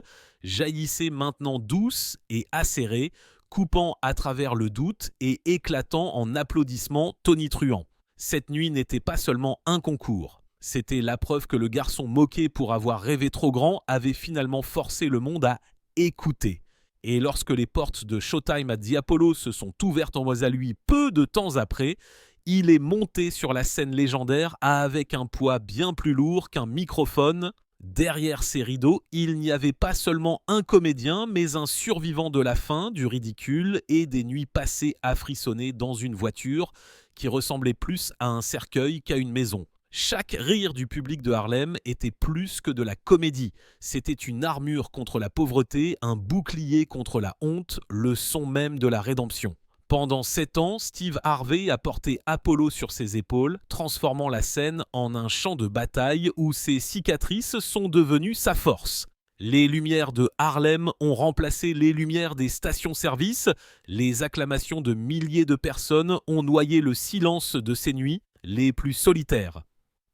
jaillissait maintenant douce et acérée, coupant à travers le doute et éclatant en applaudissements tonitruants. Cette nuit n'était pas seulement un concours. C'était la preuve que le garçon moqué pour avoir rêvé trop grand avait finalement forcé le monde à écouter. Et lorsque les portes de Showtime at the Apollo se sont ouvertes en voix à lui peu de temps après, il est monté sur la scène légendaire avec un poids bien plus lourd qu'un microphone. Derrière ces rideaux, il n'y avait pas seulement un comédien, mais un survivant de la faim, du ridicule et des nuits passées à frissonner dans une voiture qui ressemblait plus à un cercueil qu'à une maison. Chaque rire du public de Harlem était plus que de la comédie. C'était une armure contre la pauvreté, un bouclier contre la honte, le son même de la rédemption. Pendant 7 ans, Steve Harvey a porté Apollo sur ses épaules, transformant la scène en un champ de bataille où ses cicatrices sont devenues sa force. Les lumières de Harlem ont remplacé les lumières des stations-service. Les acclamations de milliers de personnes ont noyé le silence de ces nuits les plus solitaires.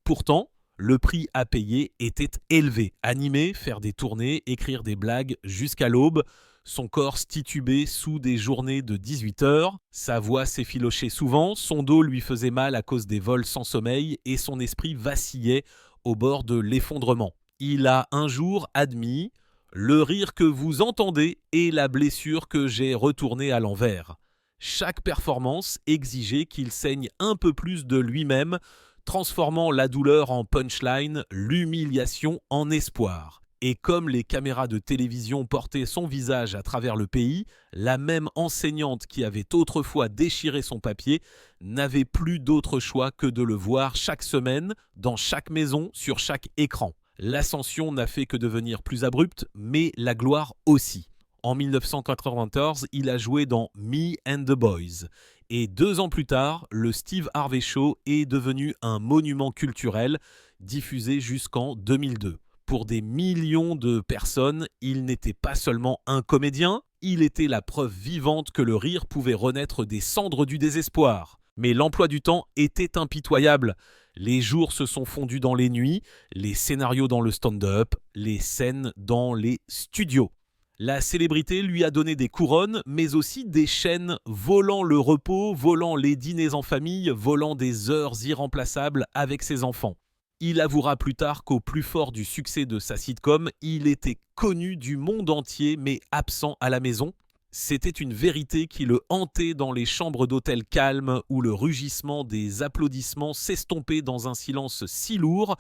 Pourtant, le prix à payer était élevé. Animer, faire des tournées, écrire des blagues jusqu'à l'aube, son corps titubait sous des journées de 18 heures, sa voix s'effilochait souvent, son dos lui faisait mal à cause des vols sans sommeil et son esprit vacillait au bord de l'effondrement. Il a un jour admis « Le rire que vous entendez est la blessure que j'ai retournée à l'envers ». Chaque performance exigeait qu'il saigne un peu plus de lui-même, transformant la douleur en punchline, l'humiliation en espoir. Et comme les caméras de télévision portaient son visage à travers le pays, la même enseignante qui avait autrefois déchiré son papier n'avait plus d'autre choix que de le voir chaque semaine, dans chaque maison, sur chaque écran. L'ascension n'a fait que devenir plus abrupte, mais la gloire aussi. En 1994, il a joué dans Me and the Boys. Et 2 ans plus tard, le Steve Harvey Show est devenu un monument culturel, diffusé jusqu'en 2002. Pour des millions de personnes, il n'était pas seulement un comédien, il était la preuve vivante que le rire pouvait renaître des cendres du désespoir. Mais l'emploi du temps était impitoyable. Les jours se sont fondus dans les nuits, les scénarios dans le stand-up, les scènes dans les studios. La célébrité lui a donné des couronnes, mais aussi des chaînes, volant le repos, volant les dîners en famille, volant des heures irremplaçables avec ses enfants. Il avouera plus tard qu'au plus fort du succès de sa sitcom, il était connu du monde entier mais absent à la maison. C'était une vérité qui le hantait dans les chambres d'hôtel calmes où le rugissement des applaudissements s'estompait dans un silence si lourd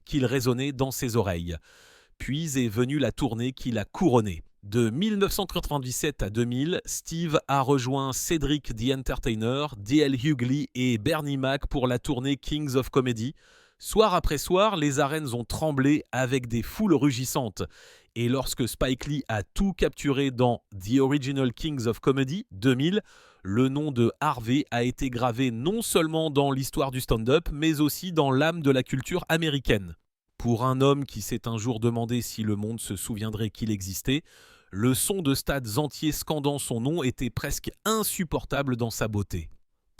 qu'il résonnait dans ses oreilles. Puis est venue la tournée qui l'a couronné. De 1997 à 2000, Steve a rejoint Cedric the Entertainer, D.L. Hughley et Bernie Mac pour la tournée Kings of Comedy. Soir après soir, les arènes ont tremblé avec des foules rugissantes. Et lorsque Spike Lee a tout capturé dans The Original Kings of Comedy 2000, le nom de Harvey a été gravé non seulement dans l'histoire du stand-up, mais aussi dans l'âme de la culture américaine. Pour un homme qui s'est un jour demandé si le monde se souviendrait qu'il existait, le son de stades entiers scandant son nom était presque insupportable dans sa beauté.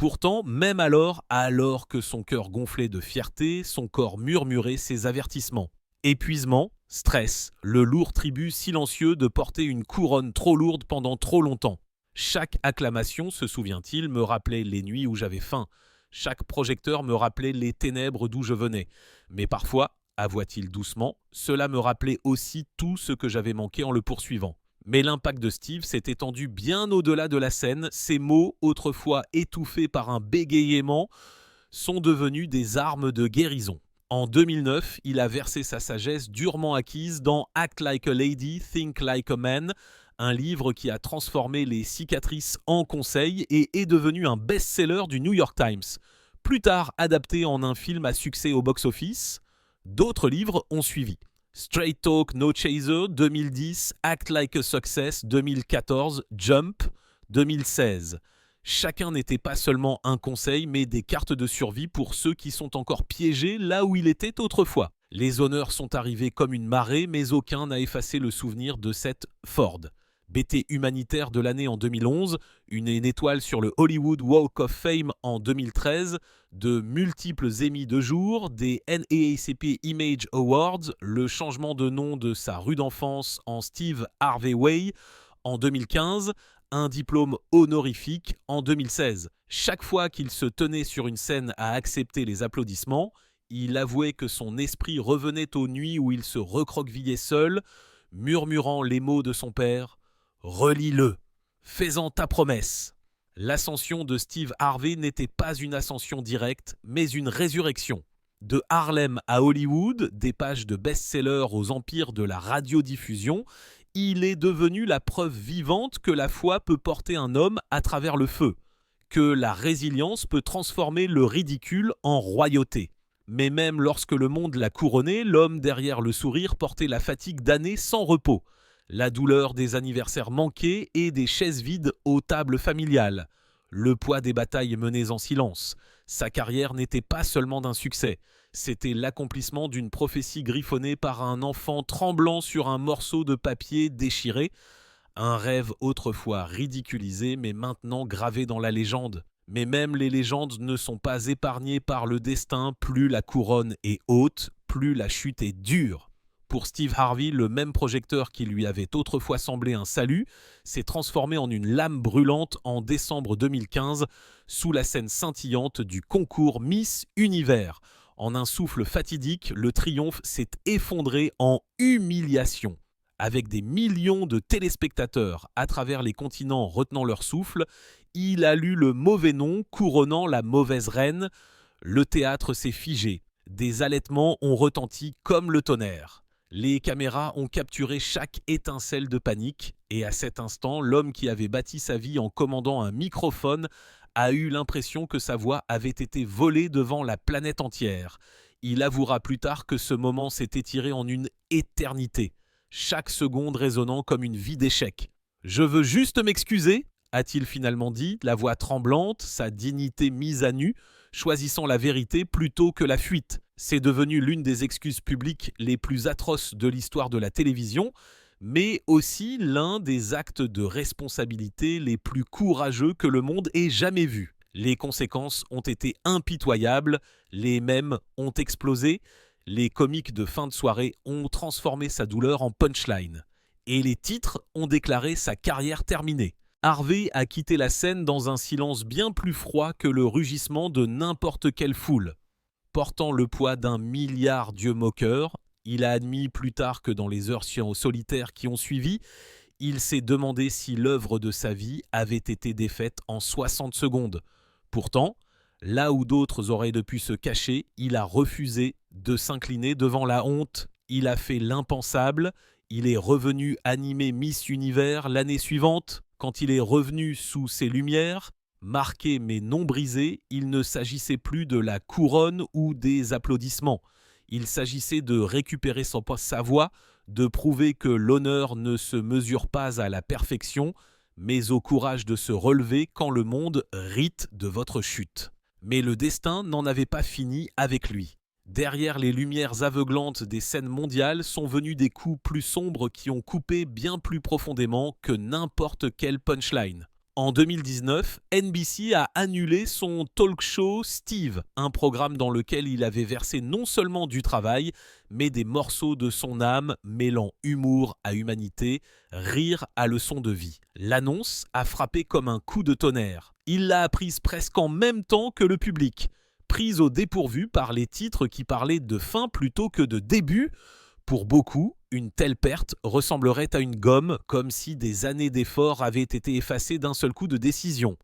Pourtant, même alors que son cœur gonflait de fierté, son corps murmurait ses avertissements. Épuisement, stress, le lourd tribut silencieux de porter une couronne trop lourde pendant trop longtemps. Chaque acclamation, se souvient-il, me rappelait les nuits où j'avais faim. Chaque projecteur me rappelait les ténèbres d'où je venais. Mais parfois, avoua-t-il doucement, cela me rappelait aussi tout ce que j'avais manqué en le poursuivant. Mais l'impact de Steve s'est étendu bien au-delà de la scène. Ses mots, autrefois étouffés par un bégayement, sont devenus des armes de guérison. En 2009, il a versé sa sagesse durement acquise dans Act Like a Lady, Think Like a Man, un livre qui a transformé les cicatrices en conseils et est devenu un best-seller du New York Times. Plus tard adapté en un film à succès au box-office, d'autres livres ont suivi. Straight Talk No Chaser 2010, Act Like a Success 2014, Jump 2016. Chacun n'était pas seulement un conseil, mais des cartes de survie pour ceux qui sont encore piégés là où il était autrefois. Les honneurs sont arrivés comme une marée, mais aucun n'a effacé le souvenir de cette Ford. BT humanitaire de l'année en 2011, une étoile sur le Hollywood Walk of Fame en 2013, de multiples Emmy de jour, des NAACP Image Awards, le changement de nom de sa rue d'enfance en Steve Harvey Way en 2015, un diplôme honorifique en 2016. Chaque fois qu'il se tenait sur une scène à accepter les applaudissements, il avouait que son esprit revenait aux nuits où il se recroquevillait seul, murmurant les mots de son père. « Relis-le, fais-en ta promesse ». L'ascension de Steve Harvey n'était pas une ascension directe, mais une résurrection. De Harlem à Hollywood, des pages de best-sellers aux empires de la radiodiffusion, il est devenu la preuve vivante que la foi peut porter un homme à travers le feu, que la résilience peut transformer le ridicule en royauté. Mais même lorsque le monde l'a couronné, l'homme derrière le sourire portait la fatigue d'années sans repos, la douleur des anniversaires manqués et des chaises vides aux tables familiales, le poids des batailles menées en silence. Sa carrière n'était pas seulement d'un succès, c'était l'accomplissement d'une prophétie griffonnée par un enfant tremblant sur un morceau de papier déchiré, un rêve autrefois ridiculisé mais maintenant gravé dans la légende. Mais même les légendes ne sont pas épargnées par le destin, plus la couronne est haute, plus la chute est dure. Pour Steve Harvey, le même projecteur qui lui avait autrefois semblé un salut s'est transformé en une lame brûlante en décembre 2015 sous la scène scintillante du concours Miss Univers. En un souffle fatidique, le triomphe s'est effondré en humiliation. Avec des millions de téléspectateurs à travers les continents retenant leur souffle, il a lu le mauvais nom couronnant la mauvaise reine. Le théâtre s'est figé. Des halètements ont retenti comme le tonnerre. Les caméras ont capturé chaque étincelle de panique et à cet instant, l'homme qui avait bâti sa vie en commandant un microphone a eu l'impression que sa voix avait été volée devant la planète entière. Il avouera plus tard que ce moment s'est étiré en une éternité, chaque seconde résonnant comme une vie d'échec. « Je veux juste m'excuser », a-t-il finalement dit, la voix tremblante, sa dignité mise à nu, choisissant la vérité plutôt que la fuite. C'est devenu l'une des excuses publiques les plus atroces de l'histoire de la télévision, mais aussi l'un des actes de responsabilité les plus courageux que le monde ait jamais vus. Les conséquences ont été impitoyables, les mèmes ont explosé, les comiques de fin de soirée ont transformé sa douleur en punchline. Et les titres ont déclaré sa carrière terminée. Harvey a quitté la scène dans un silence bien plus froid que le rugissement de n'importe quelle foule. Portant le poids d'1 milliard d'yeux moqueurs, il a admis plus tard que dans les heures solitaires qui ont suivi, il s'est demandé si l'œuvre de sa vie avait été défaite en 60 secondes. Pourtant, là où d'autres auraient pu se cacher, il a refusé de s'incliner devant la honte. Il a fait l'impensable. Il est revenu animer Miss Univers l'année suivante. Quand il est revenu sous ses lumières, marqué mais non brisé, il ne s'agissait plus de la couronne ou des applaudissements. Il s'agissait de récupérer sa voix, de prouver que l'honneur ne se mesure pas à la perfection, mais au courage de se relever quand le monde rite de votre chute. Mais le destin n'en avait pas fini avec lui. Derrière les lumières aveuglantes des scènes mondiales sont venus des coups plus sombres qui ont coupé bien plus profondément que n'importe quelle punchline. En 2019, NBC a annulé son talk show Steve, un programme dans lequel il avait versé non seulement du travail, mais des morceaux de son âme mêlant humour à humanité, rire à leçon de vie. L'annonce a frappé comme un coup de tonnerre. Il l'a apprise presque en même temps que le public. Prise au dépourvu par les titres qui parlaient de fin plutôt que de début, pour beaucoup, une telle perte ressemblerait à une gomme, comme si des années d'efforts avaient été effacées d'un seul coup de décision.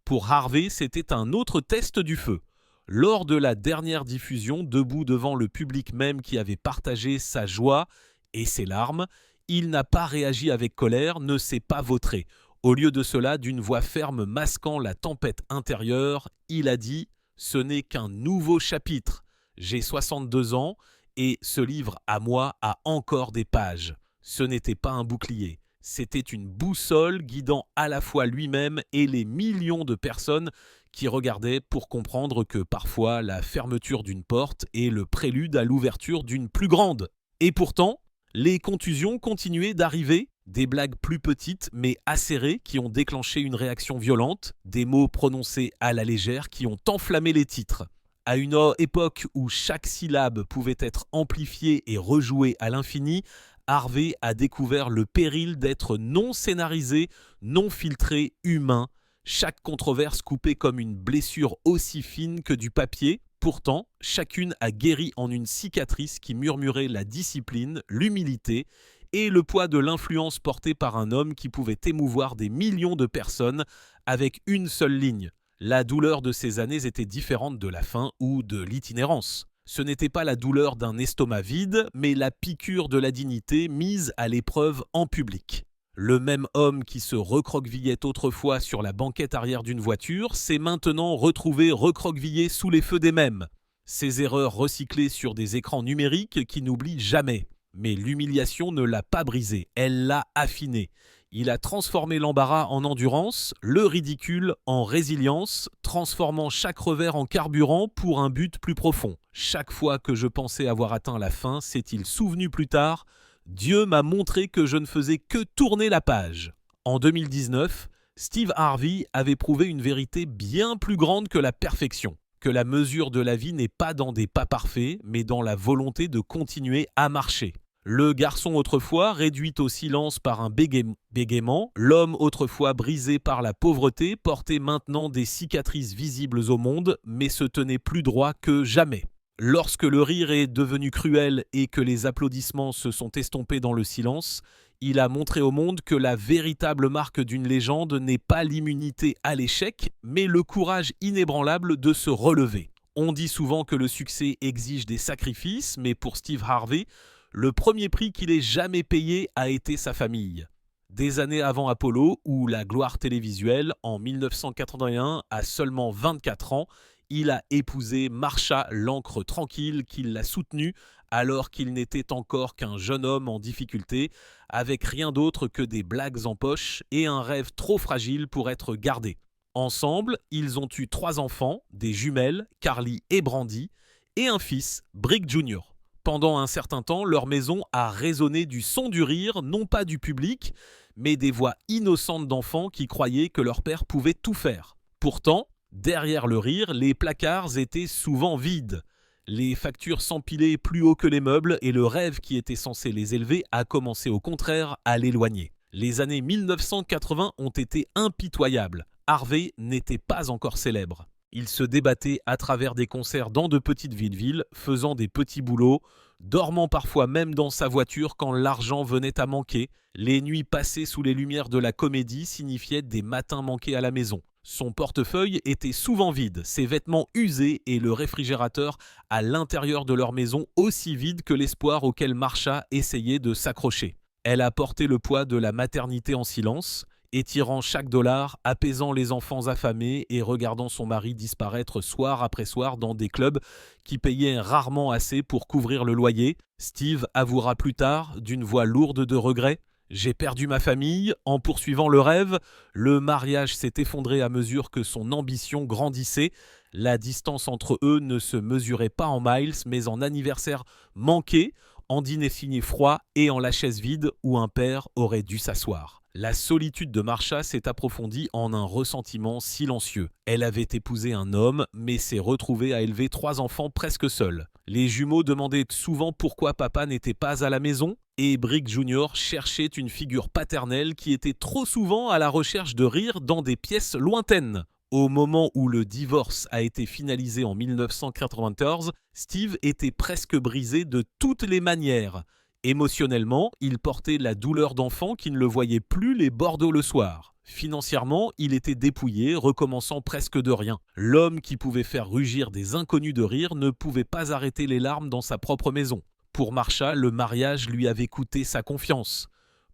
Pour Harvey, c'était un autre test du feu. Lors de la dernière diffusion, debout devant le public même qui avait partagé sa joie et ses larmes, il n'a pas réagi avec colère, ne s'est pas vautré. Au lieu de cela, d'une voix ferme masquant la tempête intérieure, il a dit « Ce n'est qu'un nouveau chapitre. J'ai 62 ans. Et ce livre, à moi, a encore des pages. Ce n'était pas un bouclier, c'était une boussole guidant à la fois lui-même et les millions de personnes qui regardaient pour comprendre que parfois la fermeture d'une porte est le prélude à l'ouverture d'une plus grande. Et pourtant, les contusions continuaient d'arriver, des blagues plus petites mais acérées qui ont déclenché une réaction violente, des mots prononcés à la légère qui ont enflammé les titres. À une époque où chaque syllabe pouvait être amplifiée et rejouée à l'infini, Harvey a découvert le péril d'être non scénarisé, non filtré, humain. Chaque controverse coupée comme une blessure aussi fine que du papier. Pourtant, chacune a guéri en une cicatrice qui murmurait la discipline, l'humilité et le poids de l'influence portée par un homme qui pouvait émouvoir des millions de personnes avec une seule ligne. La douleur de ces années était différente de la faim ou de l'itinérance. Ce n'était pas la douleur d'un estomac vide, mais la piqûre de la dignité mise à l'épreuve en public. Le même homme qui se recroquevillait autrefois sur la banquette arrière d'une voiture s'est maintenant retrouvé recroquevillé sous les feux des mêmes. Ses erreurs recyclées sur des écrans numériques qui n'oublient jamais. Mais l'humiliation ne l'a pas brisé, elle l'a affiné. Il a transformé l'embarras en endurance, le ridicule en résilience, transformant chaque revers en carburant pour un but plus profond. Chaque fois que je pensais avoir atteint la fin, s'est-il souvenu plus tard, Dieu m'a montré que je ne faisais que tourner la page. En 2019, Steve Harvey avait prouvé une vérité bien plus grande que la perfection, que la mesure de la vie n'est pas dans des pas parfaits, mais dans la volonté de continuer à marcher. Le garçon autrefois réduit au silence par un bégaiement, l'homme autrefois brisé par la pauvreté portait maintenant des cicatrices visibles au monde, mais se tenait plus droit que jamais. Lorsque le rire est devenu cruel et que les applaudissements se sont estompés dans le silence, il a montré au monde que la véritable marque d'une légende n'est pas l'immunité à l'échec, mais le courage inébranlable de se relever. On dit souvent que le succès exige des sacrifices, mais pour Steve Harvey, le premier prix qu'il ait jamais payé a été sa famille. Des années avant Apollo, ou la gloire télévisuelle, en 1981, à seulement 24 ans, il a épousé Marsha, l'encre tranquille qui l'a soutenu alors qu'il n'était encore qu'un jeune homme en difficulté, avec rien d'autre que des blagues en poche et un rêve trop fragile pour être gardé. Ensemble, ils ont eu 3 enfants, des jumelles, Carly et Brandy, et un fils, Brick Jr. Pendant un certain temps, leur maison a résonné du son du rire, non pas du public, mais des voix innocentes d'enfants qui croyaient que leur père pouvait tout faire. Pourtant, derrière le rire, les placards étaient souvent vides. Les factures s'empilaient plus haut que les meubles et le rêve qui était censé les élever a commencé au contraire à l'éloigner. Les années 1980 ont été impitoyables. Harvey n'était pas encore célèbre. Il se débattait à travers des concerts dans de petites villes, faisant des petits boulots, dormant parfois même dans sa voiture quand l'argent venait à manquer. Les nuits passées sous les lumières de la comédie signifiaient des matins manqués à la maison. Son portefeuille était souvent vide, ses vêtements usés et le réfrigérateur à l'intérieur de leur maison aussi vide que l'espoir auquel Marsha essayait de s'accrocher. Elle a porté le poids de la maternité en silence, étirant chaque dollar, apaisant les enfants affamés et regardant son mari disparaître soir après soir dans des clubs qui payaient rarement assez pour couvrir le loyer. Steve avouera plus tard, d'une voix lourde de regret: « J'ai perdu ma famille en poursuivant le rêve. Le mariage s'est effondré à mesure que son ambition grandissait. La distance entre eux ne se mesurait pas en miles, mais en anniversaires manqués, en dîner signé froid et en la chaise vide où un père aurait dû s'asseoir. » La solitude de Marsha s'est approfondie en un ressentiment silencieux. Elle avait épousé un homme, mais s'est retrouvée à élever 3 enfants presque seule. Les jumeaux demandaient souvent pourquoi papa n'était pas à la maison, et Brick Jr. cherchait une figure paternelle qui était trop souvent à la recherche de rire dans des pièces lointaines. Au moment où le divorce a été finalisé en 1994, Steve était presque brisé de toutes les manières. Émotionnellement, il portait la douleur d'enfant qui ne le voyait plus les Bordeaux le soir. Financièrement, il était dépouillé, recommençant presque de rien. L'homme qui pouvait faire rugir des inconnus de rire ne pouvait pas arrêter les larmes dans sa propre maison. Pour Marsha, le mariage lui avait coûté sa confiance.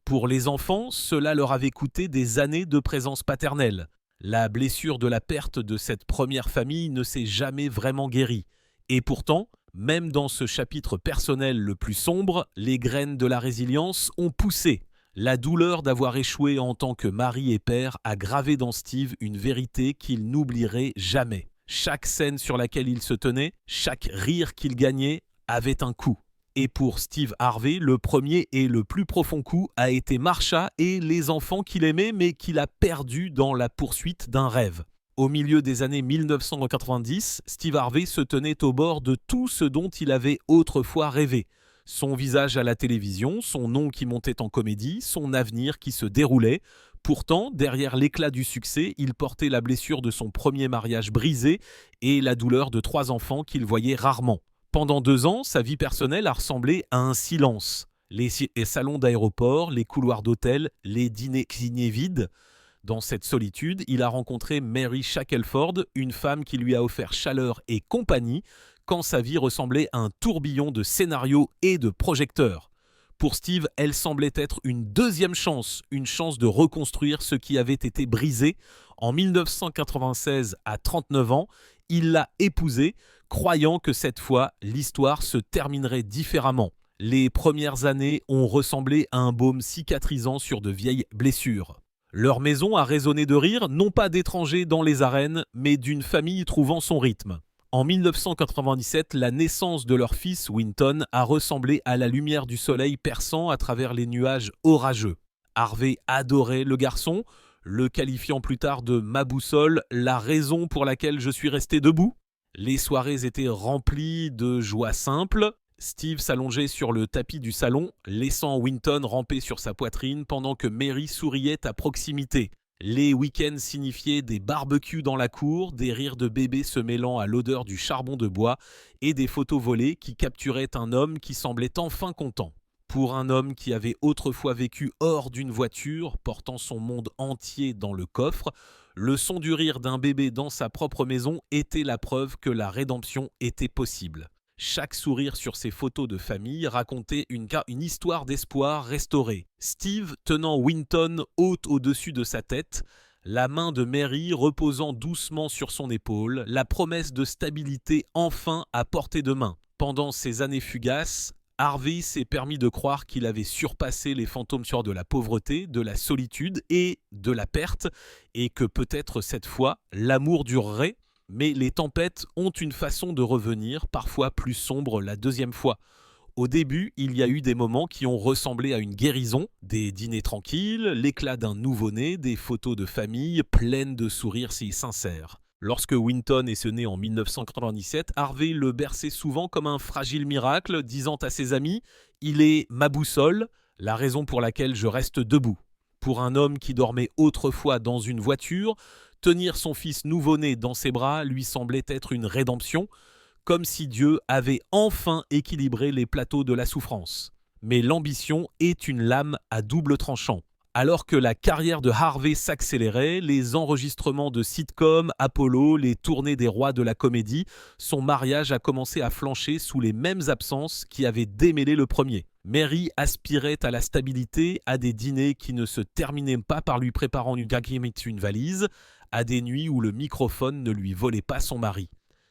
Pour les enfants, cela leur avait coûté des années de présence paternelle. La blessure de la perte de cette première famille ne s'est jamais vraiment guérie. Et pourtant, même dans ce chapitre personnel le plus sombre, les graines de la résilience ont poussé. La douleur d'avoir échoué en tant que mari et père a gravé dans Steve une vérité qu'il n'oublierait jamais. Chaque scène sur laquelle il se tenait, chaque rire qu'il gagnait, avait un coût. Et pour Steve Harvey, le premier et le plus profond coup a été Marsha et les enfants qu'il aimait mais qu'il a perdus dans la poursuite d'un rêve. Au milieu des années 1990, Steve Harvey se tenait au bord de tout ce dont il avait autrefois rêvé. Son visage à la télévision, son nom qui montait en comédie, son avenir qui se déroulait. Pourtant, derrière l'éclat du succès, il portait la blessure de son premier mariage brisé et la douleur de 3 enfants qu'il voyait rarement. Pendant 2 ans, sa vie personnelle a ressemblé à un silence. Les salons d'aéroport, les couloirs d'hôtel, les dîners vides. Dans cette solitude, il a rencontré Mary Shackelford, une femme qui lui a offert chaleur et compagnie quand sa vie ressemblait à un tourbillon de scénarios et de projecteurs. Pour Steve, elle semblait être une deuxième chance, une chance de reconstruire ce qui avait été brisé. En 1996, à 39 ans, il l'a épousée, croyant que cette fois, l'histoire se terminerait différemment. Les premières années ont ressemblé à un baume cicatrisant sur de vieilles blessures. Leur maison a résonné de rire, non pas d'étrangers dans les arènes, mais d'une famille trouvant son rythme. En 1997, la naissance de leur fils Winton a ressemblé à la lumière du soleil perçant à travers les nuages orageux. Harvey adorait le garçon, le qualifiant plus tard de « ma boussole », la raison pour laquelle je suis resté debout. Les soirées étaient remplies de joie simple. Steve s'allongeait sur le tapis du salon, laissant Winton ramper sur sa poitrine pendant que Mary souriait à proximité. Les week-ends signifiaient des barbecues dans la cour, des rires de bébés se mêlant à l'odeur du charbon de bois et des photos volées qui capturaient un homme qui semblait enfin content. Pour un homme qui avait autrefois vécu hors d'une voiture, portant son monde entier dans le coffre, le son du rire d'un bébé dans sa propre maison était la preuve que la rédemption était possible. Chaque sourire sur ces photos de famille racontait une histoire d'espoir restaurée. Steve tenant Winton haute au-dessus de sa tête, la main de Mary reposant doucement sur son épaule, la promesse de stabilité enfin à portée de main. Pendant ces années fugaces, Harvey s'est permis de croire qu'il avait surpassé les fantômes de la pauvreté, de la solitude et de la perte, et que peut-être cette fois, l'amour durerait. Mais les tempêtes ont une façon de revenir, parfois plus sombre la deuxième fois. Au début, il y a eu des moments qui ont ressemblé à une guérison, des dîners tranquilles, l'éclat d'un nouveau-né, des photos de famille pleines de sourires si sincères. Lorsque Winton est né en 1997, Harvey le berçait souvent comme un fragile miracle, disant à ses amis « Il est ma boussole, la raison pour laquelle je reste debout ». Pour un homme qui dormait autrefois dans une voiture, tenir son fils nouveau-né dans ses bras lui semblait être une rédemption, comme si Dieu avait enfin équilibré les plateaux de la souffrance. Mais l'ambition est une lame à double tranchant. Alors que la carrière de Harvey s'accélérait, les enregistrements de sitcoms, Apollo, les tournées des rois de la comédie, son mariage a commencé à flancher sous les mêmes absences qui avaient démêlé le premier. Mary aspirait à la stabilité, à des dîners qui ne se terminaient pas par lui préparant une valise, à des nuits où le microphone ne lui volait pas son mari.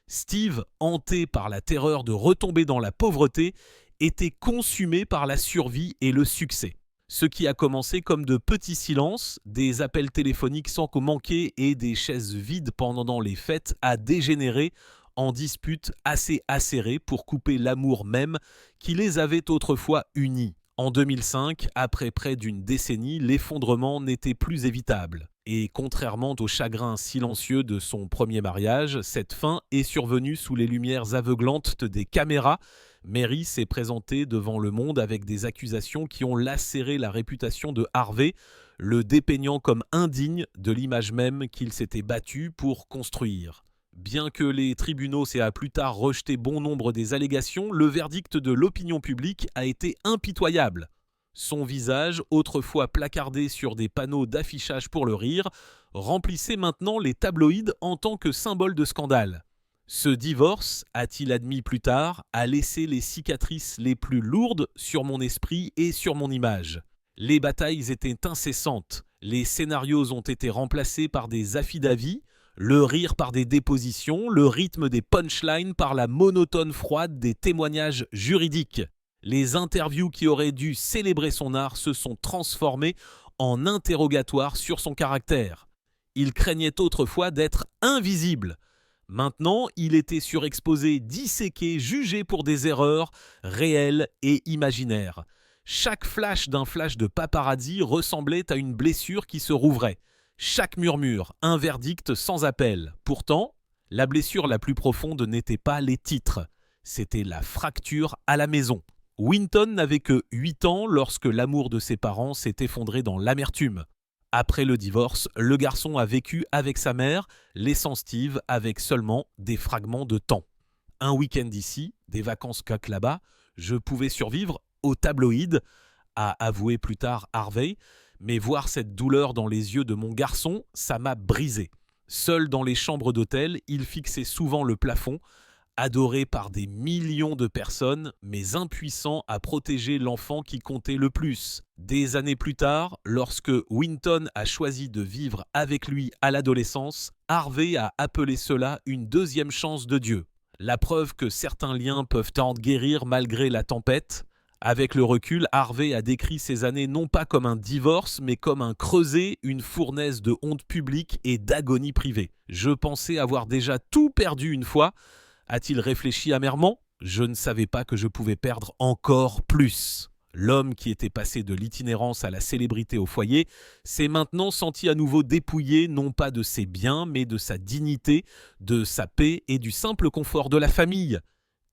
Steve, hanté par la terreur de retomber dans la pauvreté, était consumé par la survie et le succès. Ce qui a commencé comme de petits silences, des appels téléphoniques sans que manquer et des chaises vides pendant les fêtes a dégénéré en disputes assez acérées pour couper l'amour même qui les avait autrefois unis. En 2005, après près d'une décennie, l'effondrement n'était plus évitable. Et contrairement au chagrin silencieux de son premier mariage, cette fin est survenue sous les lumières aveuglantes des caméras. Mary s'est présentée devant le monde avec des accusations qui ont lacéré la réputation de Harvey, le dépeignant comme indigne de l'image même qu'il s'était battu pour construire. Bien que les tribunaux aient plus tard rejeté bon nombre des allégations, le verdict de l'opinion publique a été impitoyable. Son visage, autrefois placardé sur des panneaux d'affichage pour le rire, remplissait maintenant les tabloïds en tant que symbole de scandale. Ce divorce, a-t-il admis plus tard, a laissé les cicatrices les plus lourdes sur mon esprit et sur mon image. Les batailles étaient incessantes, les scénarios ont été remplacés par des affidavits, le rire par des dépositions, le rythme des punchlines par la monotone froide des témoignages juridiques. Les interviews qui auraient dû célébrer son art se sont transformées en interrogatoires sur son caractère. Il craignait autrefois d'être invisible. Maintenant, il était surexposé, disséqué, jugé pour des erreurs réelles et imaginaires. Chaque flash d'un flash de paparazzi ressemblait à une blessure qui se rouvrait. Chaque murmure, un verdict sans appel. Pourtant, la blessure la plus profonde n'était pas les titres. C'était la fracture à la maison. Winton n'avait que 8 ans lorsque l'amour de ses parents s'est effondré dans l'amertume. Après le divorce, le garçon a vécu avec sa mère, laissant Steve avec seulement des fragments de temps. Un week-end ici, des vacances coq là-bas, je pouvais survivre au tabloïd, a avoué plus tard Harvey, mais voir cette douleur dans les yeux de mon garçon, ça m'a brisé. Seul dans les chambres d'hôtel, il fixait souvent le plafond, adoré par des millions de personnes, mais impuissant à protéger l'enfant qui comptait le plus. Des années plus tard, lorsque Winton a choisi de vivre avec lui à l'adolescence, Harvey a appelé cela une deuxième chance de Dieu. La preuve que certains liens peuvent en guérir malgré la tempête. Avec le recul, Harvey a décrit ces années non pas comme un divorce, mais comme un creuset, une fournaise de honte publique et d'agonie privée. Je pensais avoir déjà tout perdu une fois, a-t-il réfléchi amèrement ? Je ne savais pas que je pouvais perdre encore plus. L'homme qui était passé de l'itinérance à la célébrité au foyer s'est maintenant senti à nouveau dépouillé non pas de ses biens, mais de sa dignité, de sa paix et du simple confort de la famille.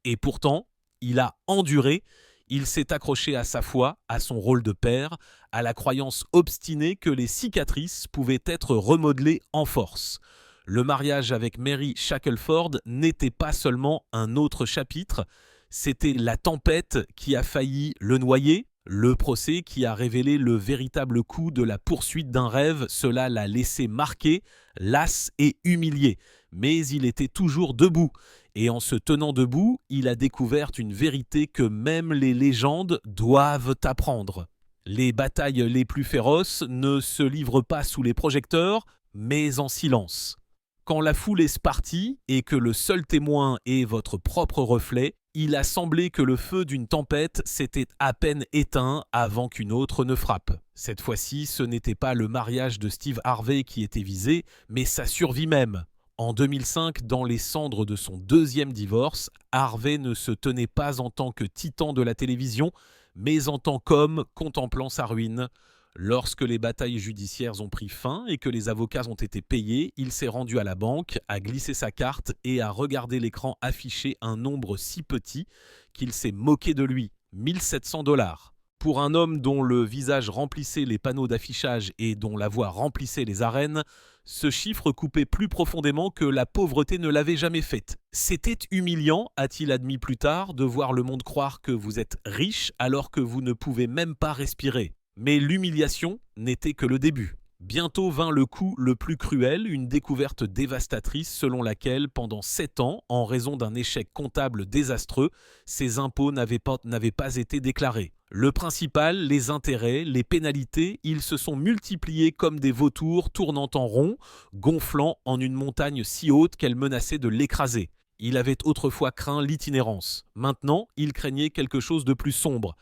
Et pourtant, il a enduré. Il s'est accroché à sa foi, à son rôle de père, à la croyance obstinée que les cicatrices pouvaient être remodelées en force. Le mariage avec Mary Shackelford n'était pas seulement un autre chapitre, c'était la tempête qui a failli le noyer, le procès qui a révélé le véritable coût de la poursuite d'un rêve. Cela l'a laissé marqué, las et humilié. Mais il était toujours debout. Et en se tenant debout, il a découvert une vérité que même les légendes doivent apprendre. Les batailles les plus féroces ne se livrent pas sous les projecteurs, mais en silence. Quand la foule est partie et que le seul témoin est votre propre reflet, il a semblé que le feu d'une tempête s'était à peine éteint avant qu'une autre ne frappe. Cette fois-ci, ce n'était pas le mariage de Steve Harvey qui était visé, mais sa survie même. En 2005, dans les cendres de son deuxième divorce, Harvey ne se tenait pas en tant que titan de la télévision, mais en tant qu'homme contemplant sa ruine. Lorsque les batailles judiciaires ont pris fin et que les avocats ont été payés, il s'est rendu à la banque, a glissé sa carte et a regardé l'écran afficher un nombre si petit qu'il s'est moqué de lui, 1 700 $. Pour un homme dont le visage remplissait les panneaux d'affichage et dont la voix remplissait les arènes, ce chiffre coupait plus profondément que la pauvreté ne l'avait jamais fait. C'était humiliant, a-t-il admis plus tard, de voir le monde croire que vous êtes riche alors que vous ne pouvez même pas respirer. Mais l'humiliation n'était que le début. Bientôt vint le coup le plus cruel, une découverte dévastatrice selon laquelle, pendant 7 ans, en raison d'un échec comptable désastreux, ses impôts n'avaient pas été déclarés. Le principal, les intérêts, les pénalités, ils se sont multipliés comme des vautours tournant en rond, gonflant en une montagne si haute qu'elle menaçait de l'écraser. Il avait autrefois craint l'itinérance. Maintenant, il craignait quelque chose de plus sombre.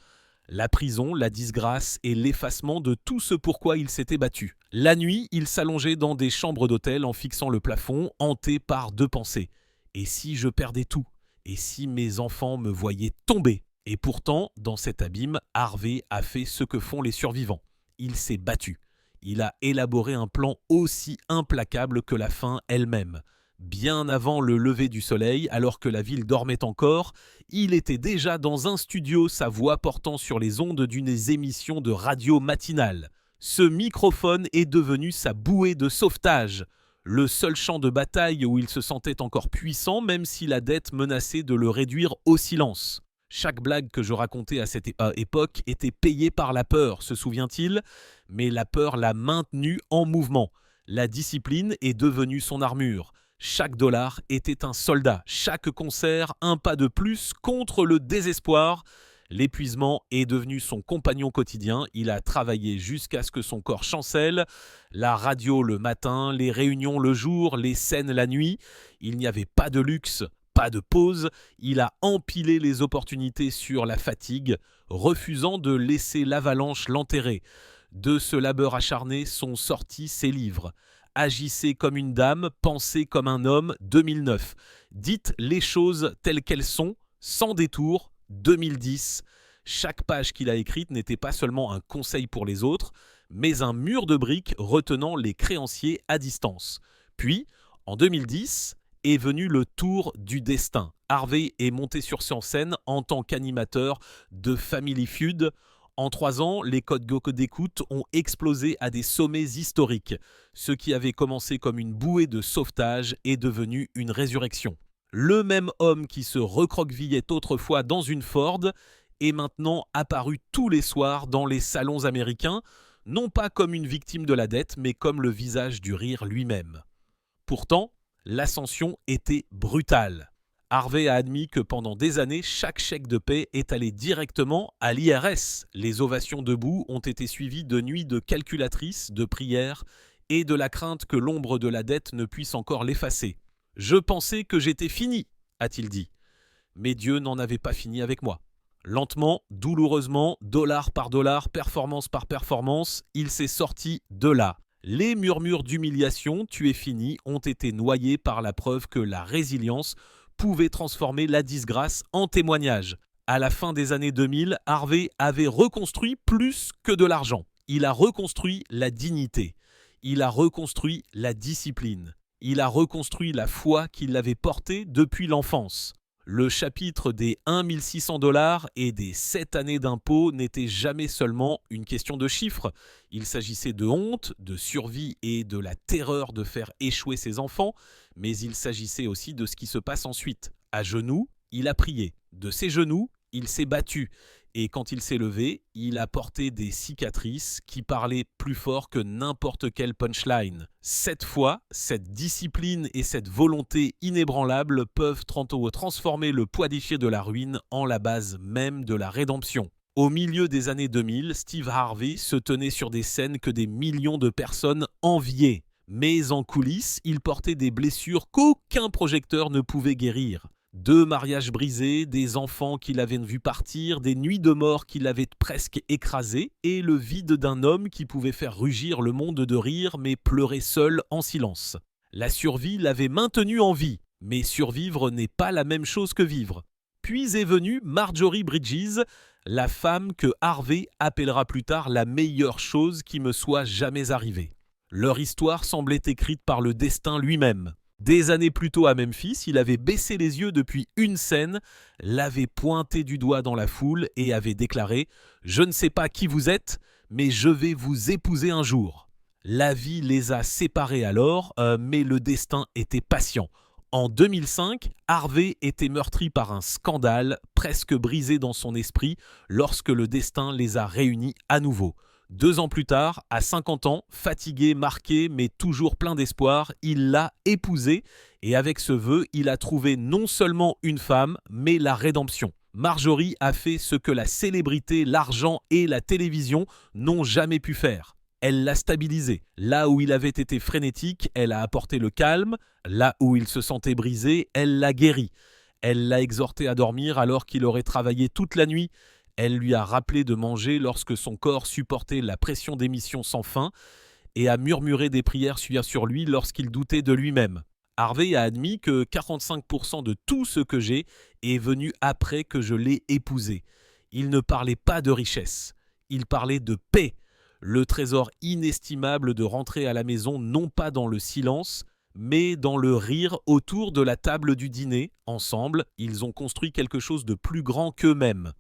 La prison, la disgrâce et l'effacement de tout ce pourquoi il s'était battu. La nuit, il s'allongeait dans des chambres d'hôtel en fixant le plafond, hanté par 2 pensées. Et si je perdais tout ? Et si mes enfants me voyaient tomber ? Et pourtant, dans cet abîme, Harvey a fait ce que font les survivants. Il s'est battu. Il a élaboré un plan aussi implacable que la faim elle-même. Bien avant le lever du soleil, alors que la ville dormait encore, il était déjà dans un studio, sa voix portant sur les ondes d'une émission de radio matinale. Ce microphone est devenu sa bouée de sauvetage, le seul champ de bataille où il se sentait encore puissant, même si la dette menaçait de le réduire au silence. Chaque blague que je racontais à cette époque était payée par la peur, se souvient-il ? Mais la peur l'a maintenu en mouvement. La discipline est devenue son armure. Chaque dollar était un soldat, chaque concert un pas de plus contre le désespoir. L'épuisement est devenu son compagnon quotidien. Il a travaillé jusqu'à ce que son corps chancelle. La radio le matin, les réunions le jour, les scènes la nuit. Il n'y avait pas de luxe, pas de pause. Il a empilé les opportunités sur la fatigue, refusant de laisser l'avalanche l'enterrer. De ce labeur acharné sont sortis ses livres. Agissez comme une dame, pensez comme un homme, 2009. Dites les choses telles qu'elles sont, sans détour, 2010. Chaque page qu'il a écrite n'était pas seulement un conseil pour les autres, mais un mur de briques retenant les créanciers à distance. Puis, en 2010, est venu le tour du destin. Harvey est monté sur scène en tant qu'animateur de Family Feud. En 3 ans, les codes d'écoute ont explosé à des sommets historiques. Ce qui avait commencé comme une bouée de sauvetage est devenu une résurrection. Le même homme qui se recroquevillait autrefois dans une Ford est maintenant apparu tous les soirs dans les salons américains, non pas comme une victime de la dette, mais comme le visage du rire lui-même. Pourtant, l'ascension était brutale. Harvey a admis que pendant des années, chaque chèque de paie est allé directement à l'IRS. Les ovations debout ont été suivies de nuits de calculatrices, de prières et de la crainte que l'ombre de la dette ne puisse encore l'effacer. « Je pensais que j'étais fini », a-t-il dit. Mais Dieu n'en avait pas fini avec moi. Lentement, douloureusement, dollar par dollar, performance par performance, il s'est sorti de là. Les murmures d'humiliation, tu es fini, ont été noyés par la preuve que la résilience pouvait transformer la disgrâce en témoignage. À la fin des années 2000, Harvey avait reconstruit plus que de l'argent. Il a reconstruit la dignité. Il a reconstruit la discipline. Il a reconstruit la foi qui l'avait porté depuis l'enfance. Le chapitre des 1 600 $ et des 7 années d'impôts n'était jamais seulement une question de chiffres. Il s'agissait de honte, de survie et de la terreur de faire échouer ses enfants, mais il s'agissait aussi de ce qui se passe ensuite. À genoux, il a prié. De ses genoux, il s'est battu. Et quand il s'est levé, il a porté des cicatrices qui parlaient plus fort que n'importe quelle punchline. Cette foi, cette discipline et cette volonté inébranlable peuvent transformer le poids-déchir de la ruine en la base même de la rédemption. Au milieu des années 2000, Steve Harvey se tenait sur des scènes que des millions de personnes enviaient. Mais en coulisses, il portait des blessures qu'aucun projecteur ne pouvait guérir. 2 mariages brisés, des enfants qu'il avait vus partir, des nuits de mort qui l'avaient presque écrasé, et le vide d'un homme qui pouvait faire rugir le monde de rire mais pleurer seul en silence. La survie l'avait maintenu en vie, mais survivre n'est pas la même chose que vivre. Puis est venue Marjorie Bridges, la femme que Harvey appellera plus tard la meilleure chose qui me soit jamais arrivée. Leur histoire semblait écrite par le destin lui-même. Des années plus tôt à Memphis, il avait baissé les yeux depuis une scène, l'avait pointé du doigt dans la foule et avait déclaré « Je ne sais pas qui vous êtes, mais je vais vous épouser un jour ». La vie les a séparés alors, mais le destin était patient. En 2005, Harvey était meurtri par un scandale, presque brisé dans son esprit, lorsque le destin les a réunis à nouveau. 2 ans plus tard, à 50 ans, fatigué, marqué, mais toujours plein d'espoir, il l'a épousée et avec ce vœu, il a trouvé non seulement une femme, mais la rédemption. Marjorie a fait ce que la célébrité, l'argent et la télévision n'ont jamais pu faire. Elle l'a stabilisé. Là où il avait été frénétique, elle a apporté le calme. Là où il se sentait brisé, elle l'a guéri. Elle l'a exhorté à dormir alors qu'il aurait travaillé toute la nuit. Elle lui a rappelé de manger lorsque son corps supportait la pression d'émissions sans fin et a murmuré des prières sur lui lorsqu'il doutait de lui-même. Harvey a admis que 45% de tout ce que j'ai est venu après que je l'ai épousé. Il ne parlait pas de richesse, il parlait de paix, le trésor inestimable de rentrer à la maison non pas dans le silence, mais dans le rire autour de la table du dîner. Ensemble, ils ont construit quelque chose de plus grand qu'eux-mêmes.